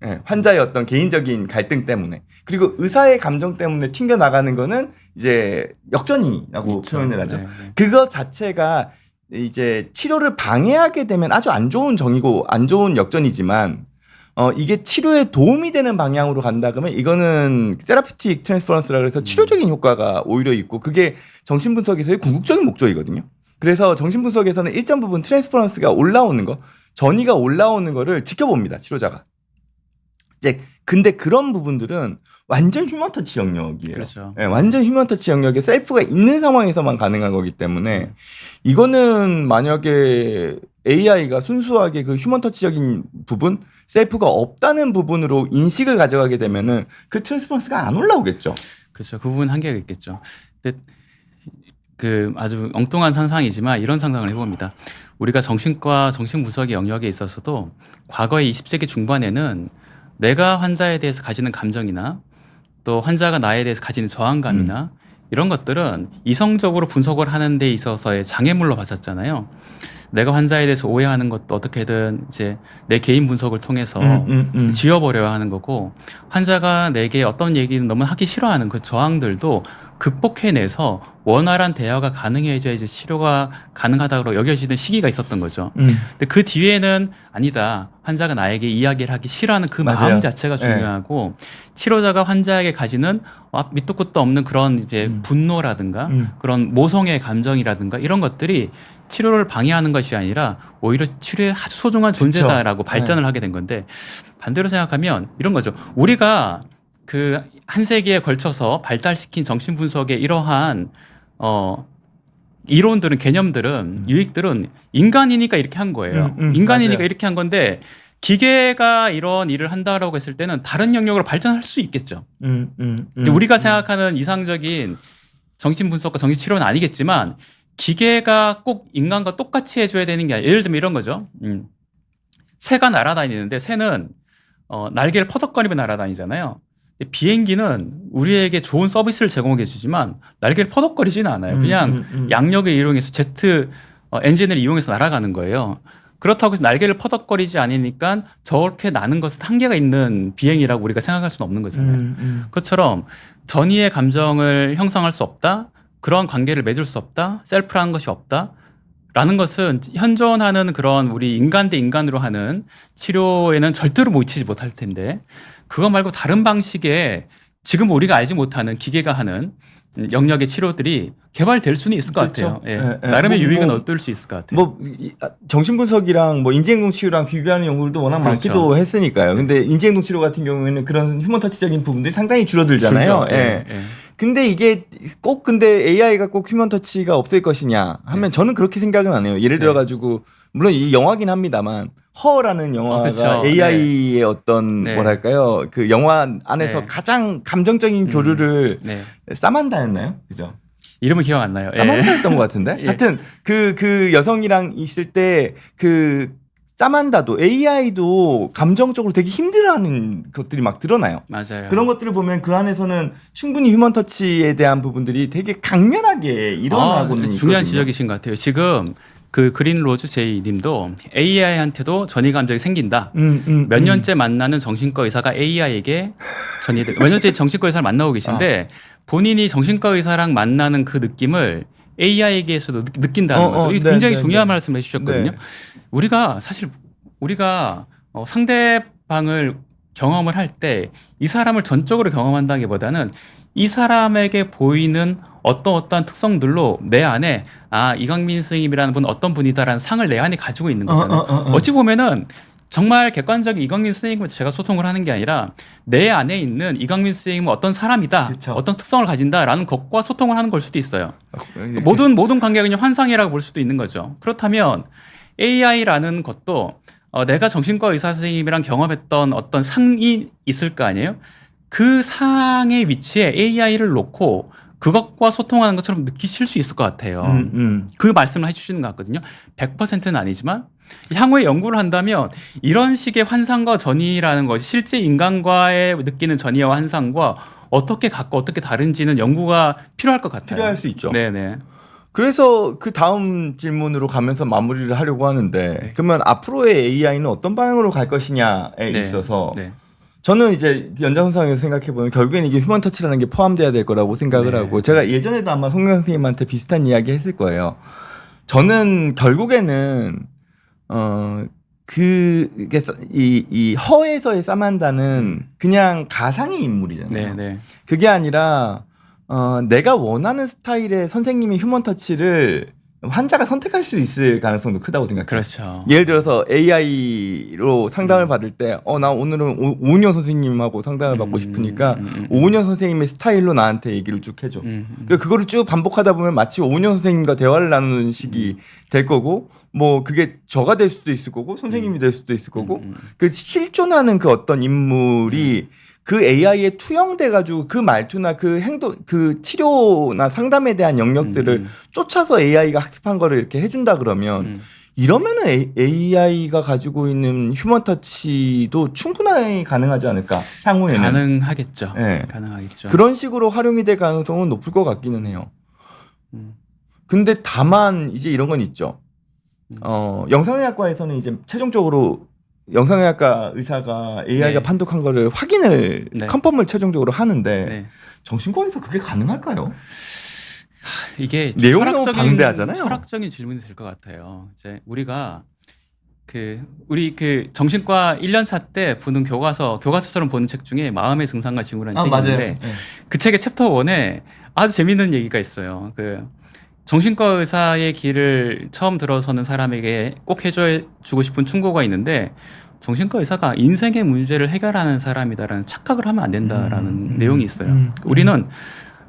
C: 예. 환자의 어떤 개인적인 갈등 때문에. 그리고 의사의 감정 때문에 튕겨 나가는 거는 이제 역전이라고 표현을 하죠. 그거 자체가 이제 치료를 방해하게 되면 아주 안 좋은 정이고 안 좋은 역전이지만, 이게 치료에 도움이 되는 방향으로 간다 그러면 이거는 세라피틱 트랜스퍼런스라 그래서 치료적인 효과가 오히려 있고, 그게 정신분석에서의 궁극적인 목적이거든요. 그래서 정신분석에서는 일정 부분 트랜스퍼런스가 올라오는 거, 전이가 올라오는 거를 지켜봅니다, 치료자가. 이제 근데 그런 부분들은 완전 휴먼 터치 영역이에요.
B: 그렇죠.
C: 네, 완전 휴먼 터치 영역에 셀프가 있는 상황에서만 가능한 거기 때문에, 이거는 만약에 AI가 순수하게 그 휴먼 터치적인 부분, 셀프가 없다는 부분으로 인식을 가져가게 되면은 그 트랜스퍼런스가 안 올라오겠죠.
B: 그렇죠. 그 부분 한계가 있겠죠. 근데 아주 엉뚱한 상상이지만 이런 상상을 해봅니다. 우리가 정신과 정신분석의 영역에 있어서도 과거에 20세기 중반에는 내가 환자에 대해서 가지는 감정이나 또 환자가 나에 대해서 가지는 저항감이나 이런 것들은 이성적으로 분석을 하는 데 있어서의 장애물로 봤었잖아요. 내가 환자에 대해서 오해하는 것도 어떻게든 이제 내 개인 분석을 통해서 지워버려야 하는 거고 환자가 내게 어떤 얘기는 너무 하기 싫어하는 그 저항들도 극복해내서 원활한 대화가 가능해져야 이제 치료가 가능하다고 여겨지는 시기가 있었던 거죠. 근데 그 뒤에는 아니다. 환자가 나에게 이야기를 하기 싫어하는 그
C: 맞아요.
B: 마음 자체가 중요하고 치료자가 환자에게 가지는 밑도 끝도 없는 그런 이제 분노라든가 그런 모성의 감정이라든가 이런 것들이 치료를 방해하는 것이 아니라 오히려 치료에 아주 소중한 존재다라고 발전을 하게 된 건데 반대로 생각하면 이런 거죠. 우리가 그 한 세기에 걸쳐서 발달시킨 정신분석의 이러한 이론들은 개념들은 유익들은 인간이니까 이렇게 한 거예요. 인간이니까
C: 맞아요.
B: 이렇게 한 건데 기계가 이런 일을 한다라고 했을 때는 다른 영역으로 발전할 수 있겠죠. 근데 우리가 생각하는 이상적인 정신분석과 정신치료는 아니겠지만 기계가 꼭 인간과 똑같이 해줘야 되는 게 아니라 예를 들면 이런 거죠. 새가 날아다니는데 새는 날개를 퍼덕거리며 날아다니잖아요. 비행기는 우리에게 좋은 서비스를 제공해 주지만 날개를 퍼덕거리지는 않아요. 그냥 양력을 이용해서 제트 엔진을 이용해서 날아가는 거예요. 그렇다고 해서 날개를 퍼덕거리지 않으니까 저렇게 나는 것은 한계가 있는 비행이라고 우리가 생각할 수는 없는 거잖아요. 그것처럼 전이의 감정을 형성할 수 없다. 그런 관계를 맺을 수 없다. 셀프라는 것이 없다. 라는 것은 현존하는 그런 우리 인간 대 인간으로 하는 치료에는 절대로 미치지 못할 텐데 그거 말고 다른 방식의 지금 우리가 알지 못하는 기계가 하는 영역의 치료들이 개발될 수는 있을 것
C: 그렇죠.
B: 같아요. 예. 나름의 유익은 얻을 수 있을 것 같아요.
C: 정신분석이랑 인지행동 치료랑 비교하는 연구들도 워낙
B: 그렇죠.
C: 많기도 했으니까요. 근데 인지행동 치료 같은 경우에는 그런 휴먼 터치적인 부분들이 상당히 줄어들잖아요.
B: 줄죠.
C: 예.
B: 예.
C: 근데 이게 근데 AI가 꼭 휴먼 터치가 없을 것이냐 하면 저는 그렇게 생각은 안 해요. 예를 들어 가지고 물론 이 영화긴 합니다만 허라는 영화가
B: 그렇죠.
C: AI의 어떤
B: 네.
C: 뭐랄까요? 그 영화 안에서
B: 네.
C: 가장 감정적인 교류를
B: 네.
C: 사만다였나요? 그죠?
B: 이름은 기억 안 나요. 예.
C: 사만다였던 것 같은데.
B: 예.
C: 하여튼 그 여성이랑 있을 때 그 사만다도 AI도 감정적으로 되게 힘들어하는 것들이 막 드러나요.
B: 맞아요.
C: 그런 것들을 보면 그 안에서는 충분히 휴먼 터치에 대한 부분들이 되게 강렬하게 일어나고는 있거든요.
B: 중요한 지적이신 것 같아요. 지금 그 그린 로즈 제이 님도 AI한테도 전이 감정이 생긴다. 몇 년째 만나는 정신과 의사가 AI에게 몇 년째 정신과 의사를 만나고 계신데 본인이 정신과 의사랑 만나는 그 느낌을 AI에게서도 느낀다는 거죠. 이게 굉장히 중요한 말씀을 해주셨거든요.
C: 네.
B: 우리가 상대방을 경험을 할 때 이 사람을 전적으로 경험한다기보다는 이 사람에게 보이는 어떠한 특성들로 내 안에 이광민 선생님이라는 분은 어떤 분이다라는 상을 내 안에 가지고 있는 거잖아요. 어찌 보면은 정말 객관적인 이광민 선생님과 제가 소통을 하는 게 아니라 내 안에 있는 이광민 선생님은 어떤 사람이다,
C: 그쵸.
B: 어떤 특성을 가진다라는 것과 소통을 하는 걸 수도 있어요. 모든 관계가 그냥 환상이라고 볼 수도 있는 거죠. 그렇다면 AI라는 것도 내가 정신과 의사 선생님이랑 경험했던 어떤 상이 있을 거 아니에요? 그 상의 위치에 AI를 놓고 그것과 소통하는 것처럼 느끼실 수 있을 것 같아요. 그 말씀을 해주시는 것 같거든요. 100%는 아니지만 향후에 연구를 한다면 이런 식의 환상과 전이라는 것이 실제 인간과의 느끼는 전이와 환상과 어떻게 같고 어떻게 다른지는 연구가 필요할 것 같아요.
C: 필요할 수 있죠.
B: 네네.
C: 그래서 그 다음 질문으로 가면서 마무리를 하려고 하는데 그러면 앞으로의 AI는 어떤 방향으로 갈 것이냐에
B: 네.
C: 있어서
B: 네.
C: 저는 이제 연장선상에서 생각해보면 결국엔 이게 휴먼 터치라는 게 포함돼야 될 거라고 생각을
B: 네.
C: 하고 제가 예전에도 아마 송경 선생님한테 비슷한 이야기 했을 거예요. 저는 결국에는 이 허에서의 사만다는 그냥 가상의 인물이잖아요.
B: 네네.
C: 그게 아니라 내가 원하는 스타일의 선생님의 휴먼 터치를 환자가 선택할 수 있을 가능성도 크다고 생각해요.
B: 그렇죠.
C: 예를 들어서 AI로 상담을 받을 때, 나 오늘은 오은영 선생님하고 상담을 받고 싶으니까 오은영 선생님의 스타일로 나한테 얘기를 쭉 해줘. 그러니까 그거를 쭉 반복하다 보면 마치 오은영 선생님과 대화를 나누는 식이 될 거고, 뭐 그게 저가 될 수도 있을 거고, 선생님이 될 수도 있을 거고, 그 실존하는 그 어떤 인물이 그 AI에 투영돼가지고 그 말투나 그 행동, 그 치료나 상담에 대한 영역들을 쫓아서 AI가 학습한 거를 이렇게 해준다 그러면 이러면은 AI가 가지고 있는 휴먼 터치도 충분히 가능하지 않을까 향후에는
B: 가능하겠죠.
C: 네.
B: 가능하겠죠.
C: 그런 식으로 활용이 될 가능성은 높을 것 같기는 해요. 근데 다만 이제 이런 건 있죠. 영상의학과에서는 이제 최종적으로 영상의학과 의사가 AI가
B: 네.
C: 판독한 거를 확인을
B: 네.
C: 컨펌을 최종적으로 하는데
B: 네.
C: 정신과에서 그게 가능할까요?
B: 이게 좀
C: 내용이 너무 방대하잖아요.
B: 철학적인 질문이 될 것 같아요. 이제 우리가 우리 정신과 1년차 때 보는 교과서처럼 보는 책 중에 마음의 증상과 징후라는 책이 있는데
C: 네.
B: 그 책의 챕터 1에 아주 재밌는 얘기가 있어요. 정신과 의사의 길을 처음 들어서는 사람에게 꼭 해주고 싶은 충고가 있는데 정신과 의사가 인생의 문제를 해결하는 사람이다라는 착각을 하면 안 된다라는 내용이 있어요. 우리는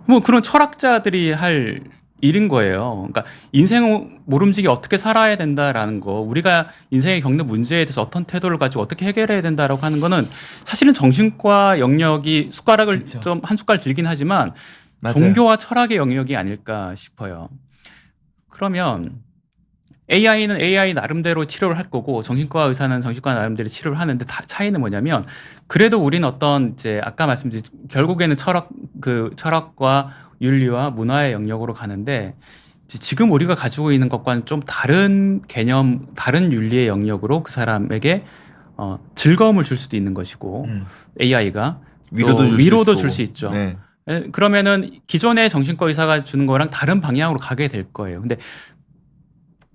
B: 뭐 그런 철학자들이 할 일인 거예요. 그러니까 인생 모름지기 어떻게 살아야 된다라는 거, 우리가 인생에 겪는 문제에 대해서 어떤 태도를 가지고 어떻게 해결해야 된다라고 하는 거는 사실은 정신과 영역이 숟가락을
C: 그쵸.
B: 좀 한 숟갈 들긴 하지만
C: 맞아요.
B: 종교와 철학의 영역이 아닐까 싶어요. 그러면 AI는 AI 나름대로 치료를 할 거고 정신과 의사는 정신과 나름대로 치료를 하는데 차이는 뭐냐면 그래도 우리는 어떤 이제 아까 말씀드린 결국에는 철학과 윤리와 문화의 영역으로 가는데 지금 우리가 가지고 있는 것과는 좀 다른 개념, 다른 윤리의 영역으로 그 사람에게 즐거움을 줄 수도 있는 것이고 AI가 위로도 줄 수 있죠.
C: 네.
B: 그러면은 기존의 정신과 의사가 주는 거랑 다른 방향으로 가게 될 거예요. 근데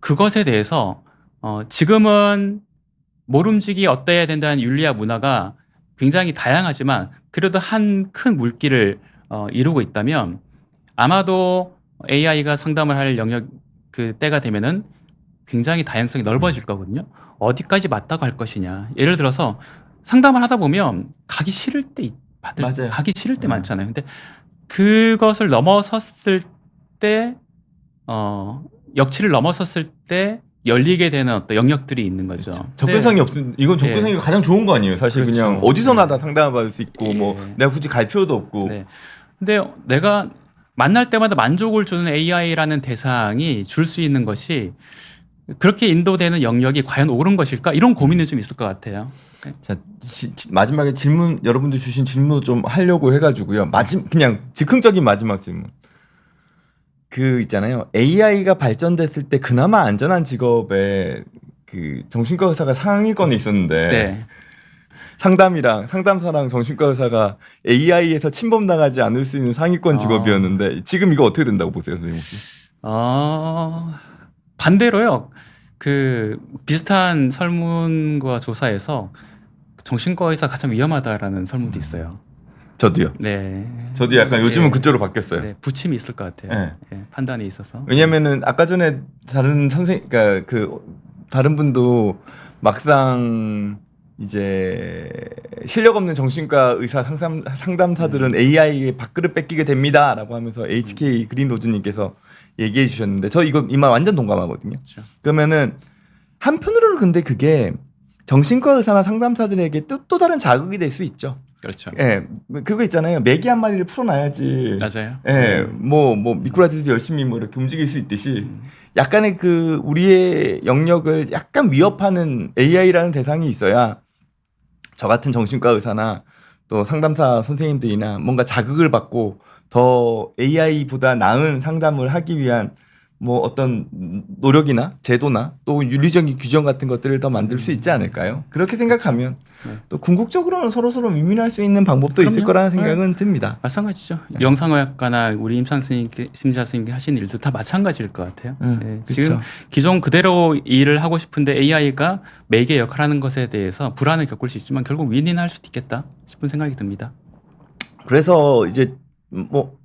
B: 그것에 대해서 지금은 모름지기 어때야 된다는 윤리와 문화가 굉장히 다양하지만 그래도 한 큰 물길을 이루고 있다면 아마도 AI가 상담을 할 영역 때가 되면은 굉장히 다양성이 넓어질 거거든요. 어디까지 맞다고 할 것이냐. 예를 들어서 상담을 하다 보면 가기 싫을 때
C: 맞아요.
B: 가기 싫을 때 많잖아요. 근데 그것을 넘어섰을 때 역치를 넘어섰을 때 열리게 되는 어떤 영역들이 있는 거죠.
C: 접근성이 없은 이건 접근성이 가장 좋은 거 아니에요. 사실
B: 그렇죠.
C: 그냥 어디서나 다 상담을 받을 수 있고 뭐 내가 굳이 갈 필요도 없고.
B: 네. 근데 내가 만날 때마다 만족을 주는 AI라는 대상이 줄 수 있는 것이 그렇게 인도되는 영역이 과연 옳은 것일까? 이런 고민이 좀 있을 것 같아요.
C: 자 마지막에 질문 여러분들 주신 질문 좀 하려고 해가지고요. 그냥 즉흥적인 마지막 질문. 그 있잖아요. AI가 발전됐을 때 그나마 안전한 직업에 그 정신과 의사가 상위권에 있었는데
B: 네.
C: 상담사랑 정신과 의사가 AI에서 침범당하지 않을 수 있는 상위권 직업이었는데 지금 이거 어떻게 된다고 보세요, 선생님 혹시?
B: 반대로요. 비슷한 설문과 조사에서 정신과 의사 가장 위험하다라는 설문도 있어요.
C: 저도요.
B: 네.
C: 저도 약간 요즘은 그쪽으로 바뀌었어요.
B: 네, 부침이 있을 것 같아요. 네, 판단에 있어서.
C: 왜냐면은 아까 전에 그러니까 다른 분도 막상 이제 실력 없는 정신과 의사 상담사들은 AI에 밥그릇 뺏기게 됩니다라고 하면서 HK 그린로즈님께서 얘기해 주셨는데 저 이 말 완전 동감하거든요.
B: 그렇죠.
C: 그러면은 한편으로는 근데 그게 정신과 의사나 상담사들에게 또 다른 자극이 될 수 있죠.
B: 그렇죠.
C: 예, 그거 있잖아요. 메기 한 마리를 풀어놔야지.
B: 맞아요.
C: 예, 뭐 미꾸라지도 열심히 뭐 이렇게 움직일 수 있듯이 약간의 우리의 영역을 약간 위협하는 AI라는 대상이 있어야 저 같은 정신과 의사나 또 상담사 선생님들이나 뭔가 자극을 받고 더 AI보다 나은 상담을 하기 위한 뭐 어떤 노력이나 제도나 또 윤리적인 규정 같은 것들을 더 만들 수 있지 않을까요? 그렇게 생각하면 또 궁극적으로는 서로 윈윈할 수 있는 방법도 있을
B: 그럼요.
C: 거라는 생각은 듭니다.
B: 마찬가지죠. 영상의학과나 우리 심리자 선생님이 하시는 일도 다 마찬가지일 것 같아요. 지금 기존 그대로 일을 하고 싶은데 AI가 매개 역할하는 것에 대해서 불안을 겪을 수 있지만 결국 윈윈할 수도 있겠다 싶은 생각이 듭니다.
C: 그래서 이제 뭐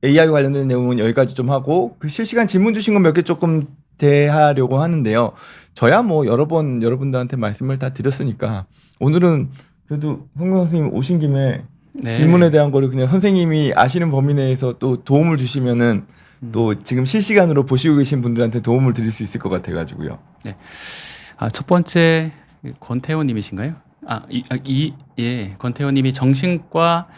C: AI 관련된 내용은 여기까지 좀 하고 실시간 질문 주신 거 몇 개 조금 대하려고 하는데요. 저야 뭐 여러 번 여러분들한테 말씀을 다 드렸으니까 오늘은 그래도 홍경 선생님 오신 김에 질문에 대한 거를 그냥 선생님이 아시는 범위 내에서 또 도움을 주시면은 또 지금 실시간으로 보시고 계신 분들한테 도움을 드릴 수 있을 것 같아가지고요.
B: 네. 첫 번째 권태호님이신가요? 권태호님이 정신과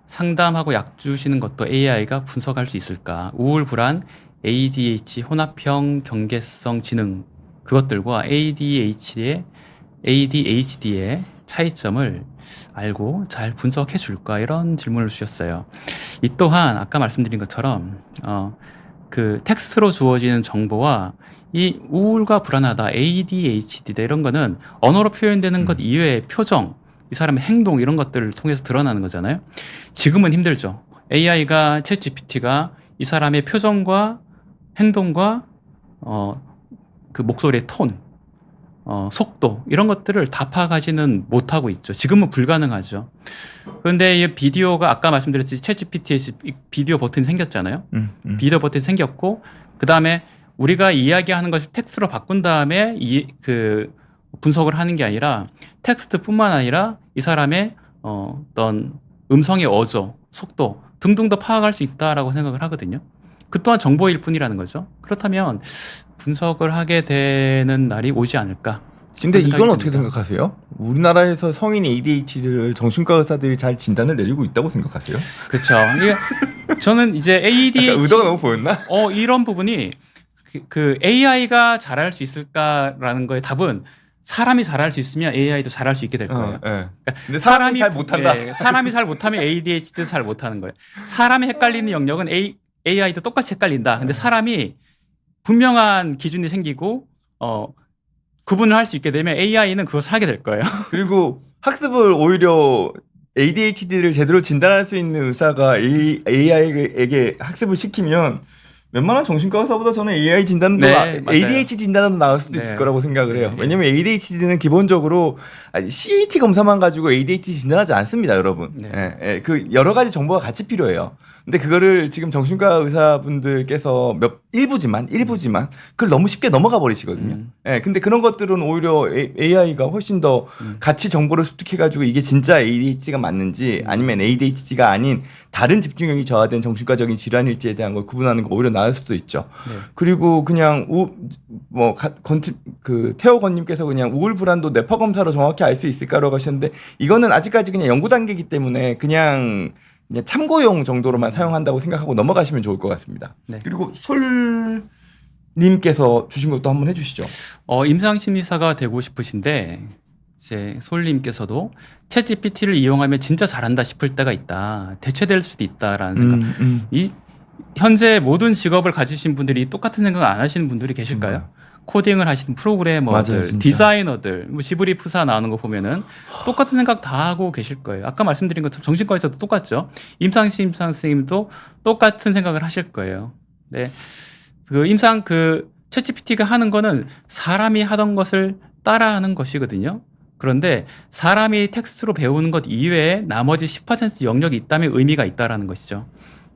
B: 상담하고 약 주시는 것도 AI가 분석할 수 있을까? 우울, 불안, ADHD, 혼합형 경계성 지능 그것들과 ADHD의 차이점을 알고 잘 분석해 줄까? 이런 질문을 주셨어요. 이 또한 아까 말씀드린 것처럼 그 텍스트로 주어지는 정보와 이 우울과 불안하다, ADHD다 이런 거는 언어로 표현되는 것 이외의 표정, 이 사람의 행동 이런 것들을 통해서 드러나는 거잖아요. 지금은 힘들죠. AI가 챗GPT가 이 사람의 표정과 행동과 그 목소리의 톤, 속도 이런 것들을 다 파악하지는 못하고 있죠. 지금은 불가능하죠. 그런데 이 비디오가 아까 말씀드렸듯이 챗GPT에서 비디오 버튼이 생겼잖아요. 비디오 버튼이 생겼고 그 다음에 우리가 이야기하는 것을 텍스트로 바꾼 다음에 그 분석을 하는 게 아니라 텍스트뿐만 아니라 이 사람의 어떤 음성의 어조, 속도 등등도 파악할 수 있다라고 생각을 하거든요. 그 또한 정보일 뿐이라는 거죠. 그렇다면 분석을 하게 되는 날이 오지 않을까.
C: 근데 이건
B: 생각이
C: 어떻게
B: 듭니다.
C: 생각하세요? 우리나라에서 성인 ADHD를 정신과 의사들이 잘 진단을 내리고 있다고 생각하세요?
B: 그렇죠. 이게 저는 이제 ADHD
C: 의도가 너무 보였나?
B: 이런 부분이 그 AI가 잘할 수 있을까라는 거의 답은 사람이 잘할 수 있으면 AI도 잘할 수 있게 될 거예요.
C: 예. 근데 사람이 잘 못한다.
B: 예, 사람이 잘 못하면 ADHD도 잘 못하는 거예요. 사람이 헷갈리는 영역은 AI도 똑같이 헷갈린다. 근데 사람이 분명한 기준이 생기고 구분을 할 수 있게 되면 AI는 그것을 하게 될 거예요.
C: 그리고 학습을 오히려 ADHD를 제대로 진단할 수 있는 의사가 AI에게 학습을 시키면 웬만한 정신과 의사보다 저는 AI 진단도
B: 네, 맞아요.
C: ADHD 진단도 나을 수도
B: 네.
C: 있을 거라고 생각을 해요.
B: 네.
C: 왜냐면 ADHD는 기본적으로 CAT 검사만 가지고 ADHD 진단하지 않습니다, 여러분.
B: 네.
C: 예, 그 여러 가지 정보가 같이 필요해요. 근데 그거를 지금 정신과 의사분들께서 일부지만 그걸 너무 쉽게 넘어가 버리시거든요. 예, 근데 그런 것들은 오히려 AI가 훨씬 더 같이 정보를 습득해가지고 이게 진짜 ADHD가 맞는지 아니면 ADHD가 아닌 다른 집중력이 저하된 정신과적인 질환일지에 대한 걸 구분하는 거 오히려 나을 수도 있죠.
B: 네.
C: 그리고 그냥 태호건님께서 그냥 우울 불안도 뇌파 검사로 정확히 알 수 있을까라고 하셨는데 이거는 아직까지 그냥 연구 단계이기 때문에 그냥 참고용 정도로만 사용한다고 생각하고 넘어가시면 좋을 것 같습니다.
B: 네.
C: 그리고 솔님께서 주신 것도 한번 해주시죠.
B: 임상심리사가 되고 싶으신데 이제 솔님께서도 챗GPT를 이용하면 진짜 잘한다 싶을 때가 있다. 대체될 수도 있다라는 생각. 이 현재 모든 직업을 가지신 분들이 똑같은 생각을 안 하시는 분들이 계실까요? 코딩을 하시는 프로그래머들,
C: 맞아요, 진짜.
B: 디자이너들, 뭐 지브리 프사 나오는 거 보면은 똑같은 생각 다 하고 계실 거예요. 아까 말씀드린 것처럼 정신과에서도 똑같죠. 임상심사 선생님도 똑같은 생각을 하실 거예요. 네, 그 챗GPT가 하는 거는 사람이 하던 것을 따라하는 것이거든요. 그런데 사람이 텍스트로 배우는 것 이외에 나머지 10% 영역이 있다면 의미가 있다라는 것이죠.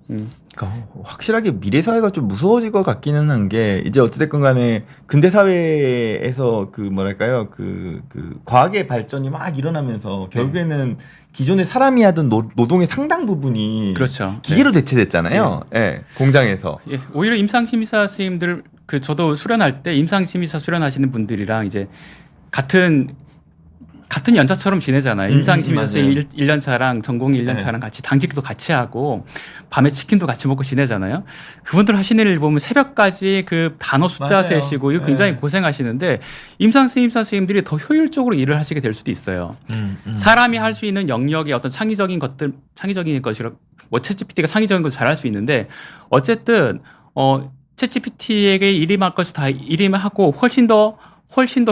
C: 그러니까 확실하게 미래 사회가 좀 무서워질 것 같기는 한 게 이제 어찌됐건 간에 근대 사회에서 그 뭐랄까요 그 과학의 발전이 막 일어나면서 결국에는 기존에 사람이 하던 노동의 상당 부분이
B: 그렇죠.
C: 기계로 대체됐잖아요. 예, 공장에서.
B: 예, 오히려 임상심의사 선생님들 저도 수련할 때 임상심의사 수련하시는 분들이랑 이제 같은 연차처럼 지내잖아요. 임상심의사
C: 맞아요.
B: 선생님 1년차랑 전공의 1년차랑 같이 당직도 같이 하고 밤에 치킨도 같이 먹고 지내잖아요. 그분들 하시는 일 보면 새벽까지 그 단어 숫자
C: 맞아요.
B: 세시고 이거 굉장히
C: 네.
B: 고생하시는데 임상심의사 선생님들이 더 효율적으로 일을 하시게 될 수도 있어요. 사람이 할 수 있는 영역의 어떤 창의적인 것이라 뭐 챗GPT가 창의적인 걸 잘할 수 있는데 어쨌든 챗GPT에게 일임할 것을 다 일임하고 훨씬 더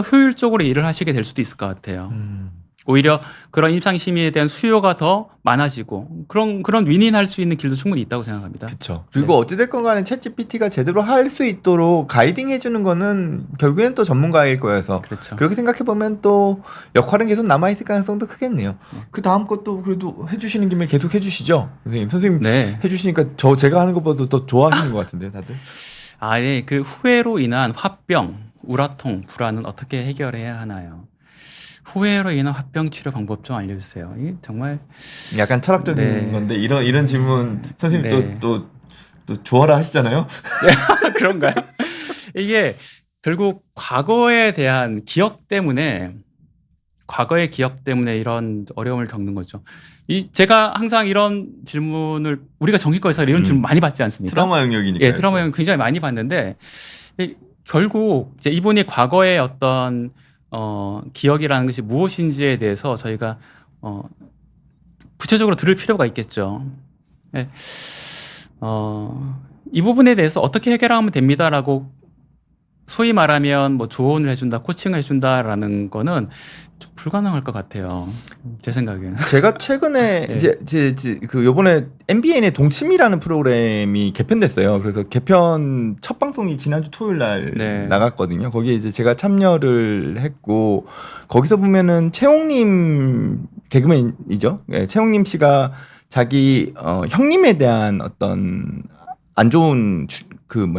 B: 효율적으로 일을 하시게 될 수도 있을 것 같아요. 오히려 그런 임상심의에 대한 수요가 더 많아지고 그런 윈윈할 수 있는 길도 충분히 있다고 생각합니다.
C: 그렇죠. 그리고 어찌됐건 간에 챗GPT가 제대로 할 수 있도록 가이딩 해주는 거는 결국엔 또 전문가일 거여서
B: 그렇죠.
C: 그렇게 생각해 보면 또 역할은 계속 남아 있을 가능성도 크겠네요. 그 다음 것도 그래도 해주시는 김에 계속 해주시죠, 선생님.
B: 네.
C: 해주시니까 제가 하는 것보다 더 좋아하시는 것 같은데요, 다들.
B: 네. 그 후회로 인한 화병, 우라통, 불안은 어떻게 해결해야 하나요? 후회로 인한 화병 치료 방법 좀 알려주세요. 이 정말
C: 약간 철학적인
B: 네.
C: 건데 이런 질문 선생님
B: 네.
C: 또 좋아라 하시잖아요.
B: 그런가요? 이게 결국 과거에 대한 과거의 기억 때문에 이런 어려움을 겪는 거죠. 제가 항상 이런 질문을 우리가 정신과에서 이런 질문 많이 받지 않습니까?
C: 트라우마 영역이니까.
B: 예, 트라우마 영역 굉장히 많이 봤는데 결국 이제 이분이 과거의 어떤 기억이라는 것이 무엇인지에 대해서 저희가 구체적으로 들을 필요가 있겠죠. 예. 이 부분에 대해서 어떻게 해결하면 됩니다라고 소위 말하면 뭐 조언을 해준다, 코칭을 해준다라는 거는 좀 불가능할 것 같아요. 제 생각에는.
C: 제가 최근에
B: 네.
C: 이제 그 요번에 MBN의 동침이라는 프로그램이 개편됐어요. 그래서 개편 첫 방송이 지난주 토요일 날
B: 네.
C: 나갔거든요. 거기에 이제 제가 참여를 했고 거기서 보면은 최홍님 개그맨이죠. 네, 최홍님 씨가 자기 형님에 대한 어떤 안 좋은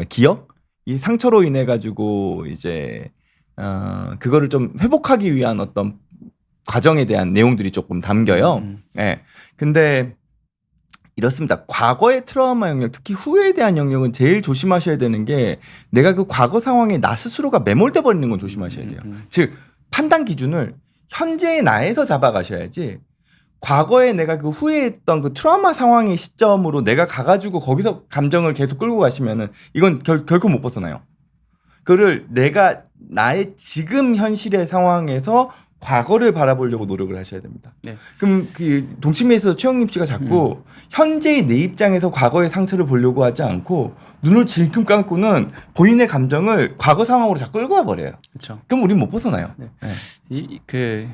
C: 기억, 이 상처로 인해 가지고 이제 그거를 좀 회복하기 위한 어떤 과정에 대한 내용들이 조금 담겨요. 예. 근데 이렇습니다. 과거의 트라우마 영역, 특히 후회에 대한 영역은 제일 조심하셔야 되는 게 내가 그 과거 상황에 나 스스로가 매몰돼 버리는 건 조심하셔야 돼요. 즉 판단 기준을 현재의 나에서 잡아가셔야지 과거에 내가 그 후회했던 그 트라우마 상황의 시점으로 내가 가가지고 거기서 감정을 계속 끌고 가시면은 이건 결코 못 벗어나요. 그를 내가 나의 지금 현실의 상황에서 과거를 바라보려고 노력을 하셔야 됩니다.
B: 네.
C: 그럼 그 동치미에서 최영림 씨가 자꾸 현재의 내 입장에서 과거의 상처를 보려고 하지 않고 눈을 질끔 감고는 본인의 감정을 과거 상황으로 자꾸 끌고 와버려요.
B: 그렇죠.
C: 그럼 우린 못 벗어나요.
B: 네.
C: 네.
B: 그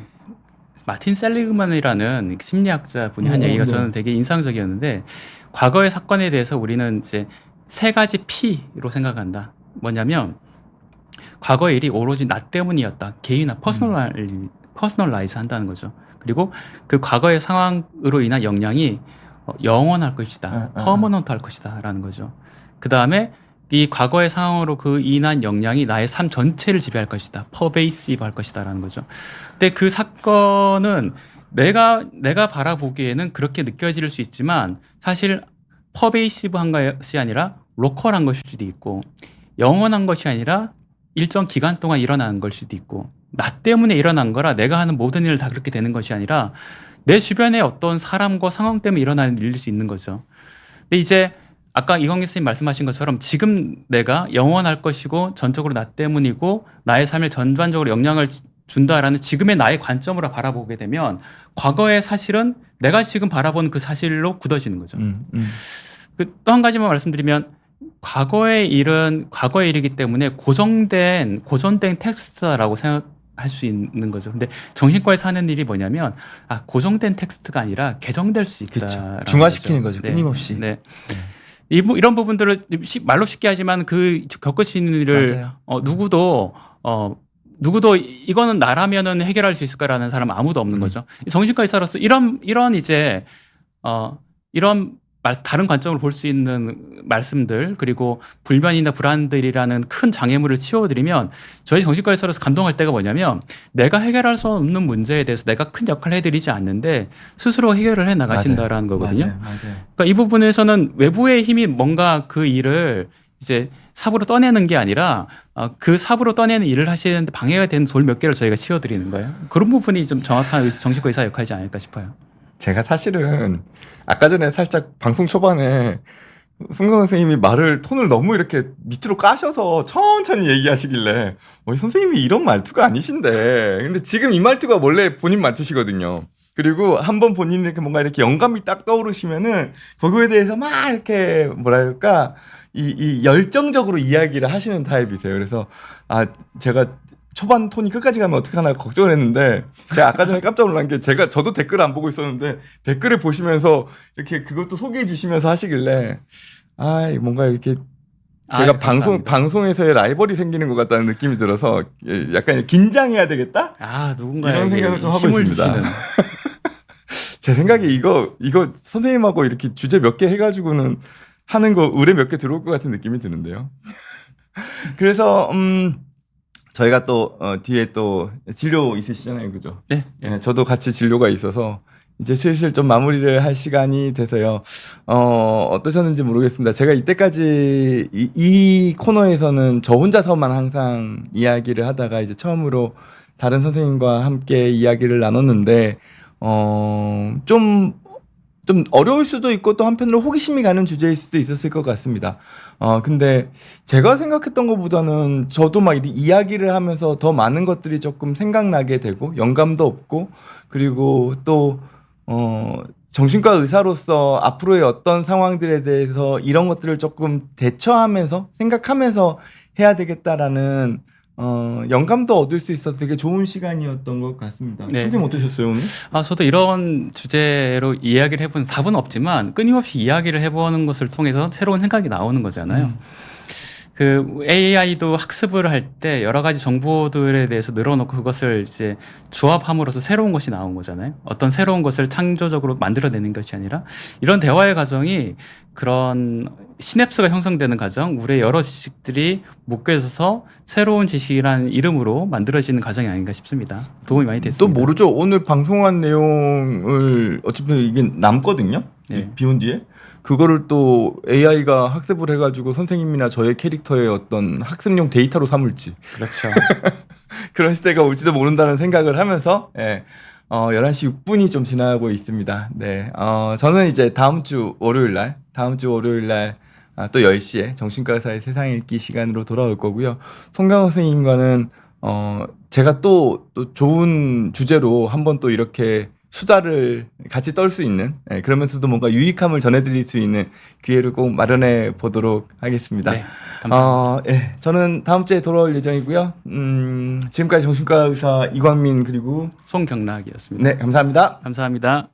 B: 마틴 셀리그만이라는 심리학자 분이 한 얘기가
C: 네.
B: 저는 되게 인상적이었는데 과거의 사건에 대해서 우리는 이제 세 가지 P로 생각한다. 뭐냐면 과거의 일이 오로지 나 때문이었다. 개인화 퍼스널라이즈 한다는 거죠. 그리고 그 과거의 상황으로 인한 영향이 영원할 것이다. 퍼머넌트 할 것이다. 라는 거죠. 그 다음에 이 과거의 상황으로 그 인한 영향이 나의 삶 전체를 지배할 것이다. 퍼베이시브 할 것이다. 라는 거죠. 근데 그 사건은 내가 바라보기에는 그렇게 느껴질 수 있지만 사실 퍼베이시브한 것이 아니라 로컬한 것일 수도 있고 영원한 것이 아니라 일정 기간 동안 일어나는 걸 수도 있고 나 때문에 일어난 거라 내가 하는 모든 일을 다 그렇게 되는 것이 아니라 내 주변에 어떤 사람과 상황 때문에 일어나는 일일 수 있는 거죠. 근데 이제 아까 이광기 선생님 말씀하신 것처럼 지금 내가 영원할 것이고 전적으로 나 때문이고 나의 삶에 전반적으로 영향을 준다라는 지금의 나의 관점으로 바라보게 되면 과거의 사실은 내가 지금 바라보는 그 사실로 굳어지는 거죠. 또 한 가지만 말씀드리면 과거의 일은 과거의 일이기 때문에 고정된 텍스트라고 생각할 수 있는 거죠. 근데 정신과에서 하는 일이 뭐냐면 고정된 텍스트가 아니라 개정될 수 있다.
C: 그렇죠. 중화시키는 거죠.
B: 네.
C: 끊임없이.
B: 네. 이런 부분들을 말로 쉽게 하지만 그 겪으시는 일을 누구도 이거는 나라면은 해결할 수 있을까라는 사람 아무도 없는 거죠. 정신과 의사로서 이런 이제 이런 다른 관점으로 볼 수 있는 말씀들 그리고 불면이나 불안들이라는 큰 장애물을 치워드리면 저희 정신과 의사로서 감동할 때가 뭐냐면 내가 해결할 수 없는 문제에 대해서 내가 큰 역할을 해드리지 않는데 스스로 해결을 해 나가신다라는 거거든요.
C: 맞아요.
B: 그러니까 이 부분에서는 외부의 힘이 뭔가 그 일을 이제 삽으로 떠내는 게 아니라 그 삽으로 떠내는 일을 하시는데 방해가 되는 돌 몇 개를 저희가 치워드리는 거예요. 그런 부분이 좀 정확한 정신과 의사 역할이지 않을까 싶어요.
C: 제가 사실은 아까 전에 살짝 방송 초반에 송강 선생님이 말을 톤을 너무 이렇게 밑으로 까셔서 천천히 얘기하시길래 선생님이 이런 말투가 아니신데 근데 지금 이 말투가 원래 본인 말투시거든요. 그리고 한번 본인이 이렇게 뭔가 이렇게 영감이 딱 떠오르시면은 그거에 대해서 막 이렇게 뭐랄까 이 열정적으로 이야기를 하시는 타입이세요. 그래서 제가 초반 톤이 끝까지 가면 어떡하나 걱정을 했는데 제가 아까 전에 깜짝 놀란 게 저도 댓글을 안 보고 있었는데 댓글을 보시면서 이렇게 그것도 소개해 주시면서 하시길래 뭔가 이렇게 제가 방송에서의 라이벌이 생기는 것 같다는 느낌이 들어서 약간 긴장해야 되겠다?
B: 누군가
C: 이런 생각을 좀 하고 있습니다.
B: 주시는.
C: 제 생각에 이거 선생님하고 이렇게 주제 몇 개 해가지고는 하는 거 의뢰 몇 개 들어올 것 같은 느낌이 드는데요. 그래서 저희가 또 뒤에 또 진료 있으시잖아요, 그죠?
B: 네.
C: 저도 같이 진료가 있어서 이제 슬슬 좀 마무리를 할 시간이 돼서요. 어떠셨는지 모르겠습니다. 제가 이때까지 이 코너에서는 저 혼자서만 항상 이야기를 하다가 이제 처음으로 다른 선생님과 함께 이야기를 나눴는데 좀 어려울 수도 있고 또 한편으로 호기심이 가는 주제일 수도 있었을 것 같습니다. 근데 제가 생각했던 것보다는 저도 막 이야기를 하면서 더 많은 것들이 조금 생각나게 되고 영감도 없고 그리고 또 정신과 의사로서 앞으로의 어떤 상황들에 대해서 이런 것들을 조금 대처하면서 생각하면서 해야 되겠다라는 영감도 얻을 수 있어서 되게 좋은 시간이었던 것 같습니다.
B: 네.
C: 선생님 어떠셨어요 오늘?
B: 저도 이런 주제로 이야기를 해본 답은 없지만 끊임없이 이야기를 해보는 것을 통해서 새로운 생각이 나오는 거잖아요. 그 AI도 학습을 할 때 여러 가지 정보들에 대해서 늘어놓고 그것을 이제 조합함으로써 새로운 것이 나온 거잖아요. 어떤 새로운 것을 창조적으로 만들어내는 것이 아니라 이런 대화의 과정이 그런 시냅스가 형성되는 과정, 우리의 여러 지식들이 묶여져서 새로운 지식이라는 이름으로 만들어지는 과정이 아닌가 싶습니다. 도움이 많이 됐습니다.
C: 또 모르죠. 오늘 방송한 내용을 어차피 이게 남거든요.
B: 네.
C: 비온 뒤에. 그거를 또 AI가 학습을 해가지고 선생님이나 저의 캐릭터의 어떤 학습용 데이터로 삼을지
B: 그렇죠.
C: 그런 시대가 올지도 모른다는 생각을 하면서 11시 6분이 좀 지나고 있습니다. 네, 저는 이제 다음 주 월요일 날 또 10시에 정신과 의사의 세상 읽기 시간으로 돌아올 거고요. 송강호 선생님과는 제가 또 좋은 주제로 한번 또 이렇게 수다를 같이 떨 수 있는 그러면서도 뭔가 유익함을 전해드릴 수 있는 기회를 꼭 마련해 보도록 하겠습니다.
B: 네, 감사합니다.
C: 저는 다음 주에 돌아올 예정이고요. 지금까지 정신과 의사 이광민 그리고
B: 송경락이었습니다.
C: 네 감사합니다.
B: 감사합니다.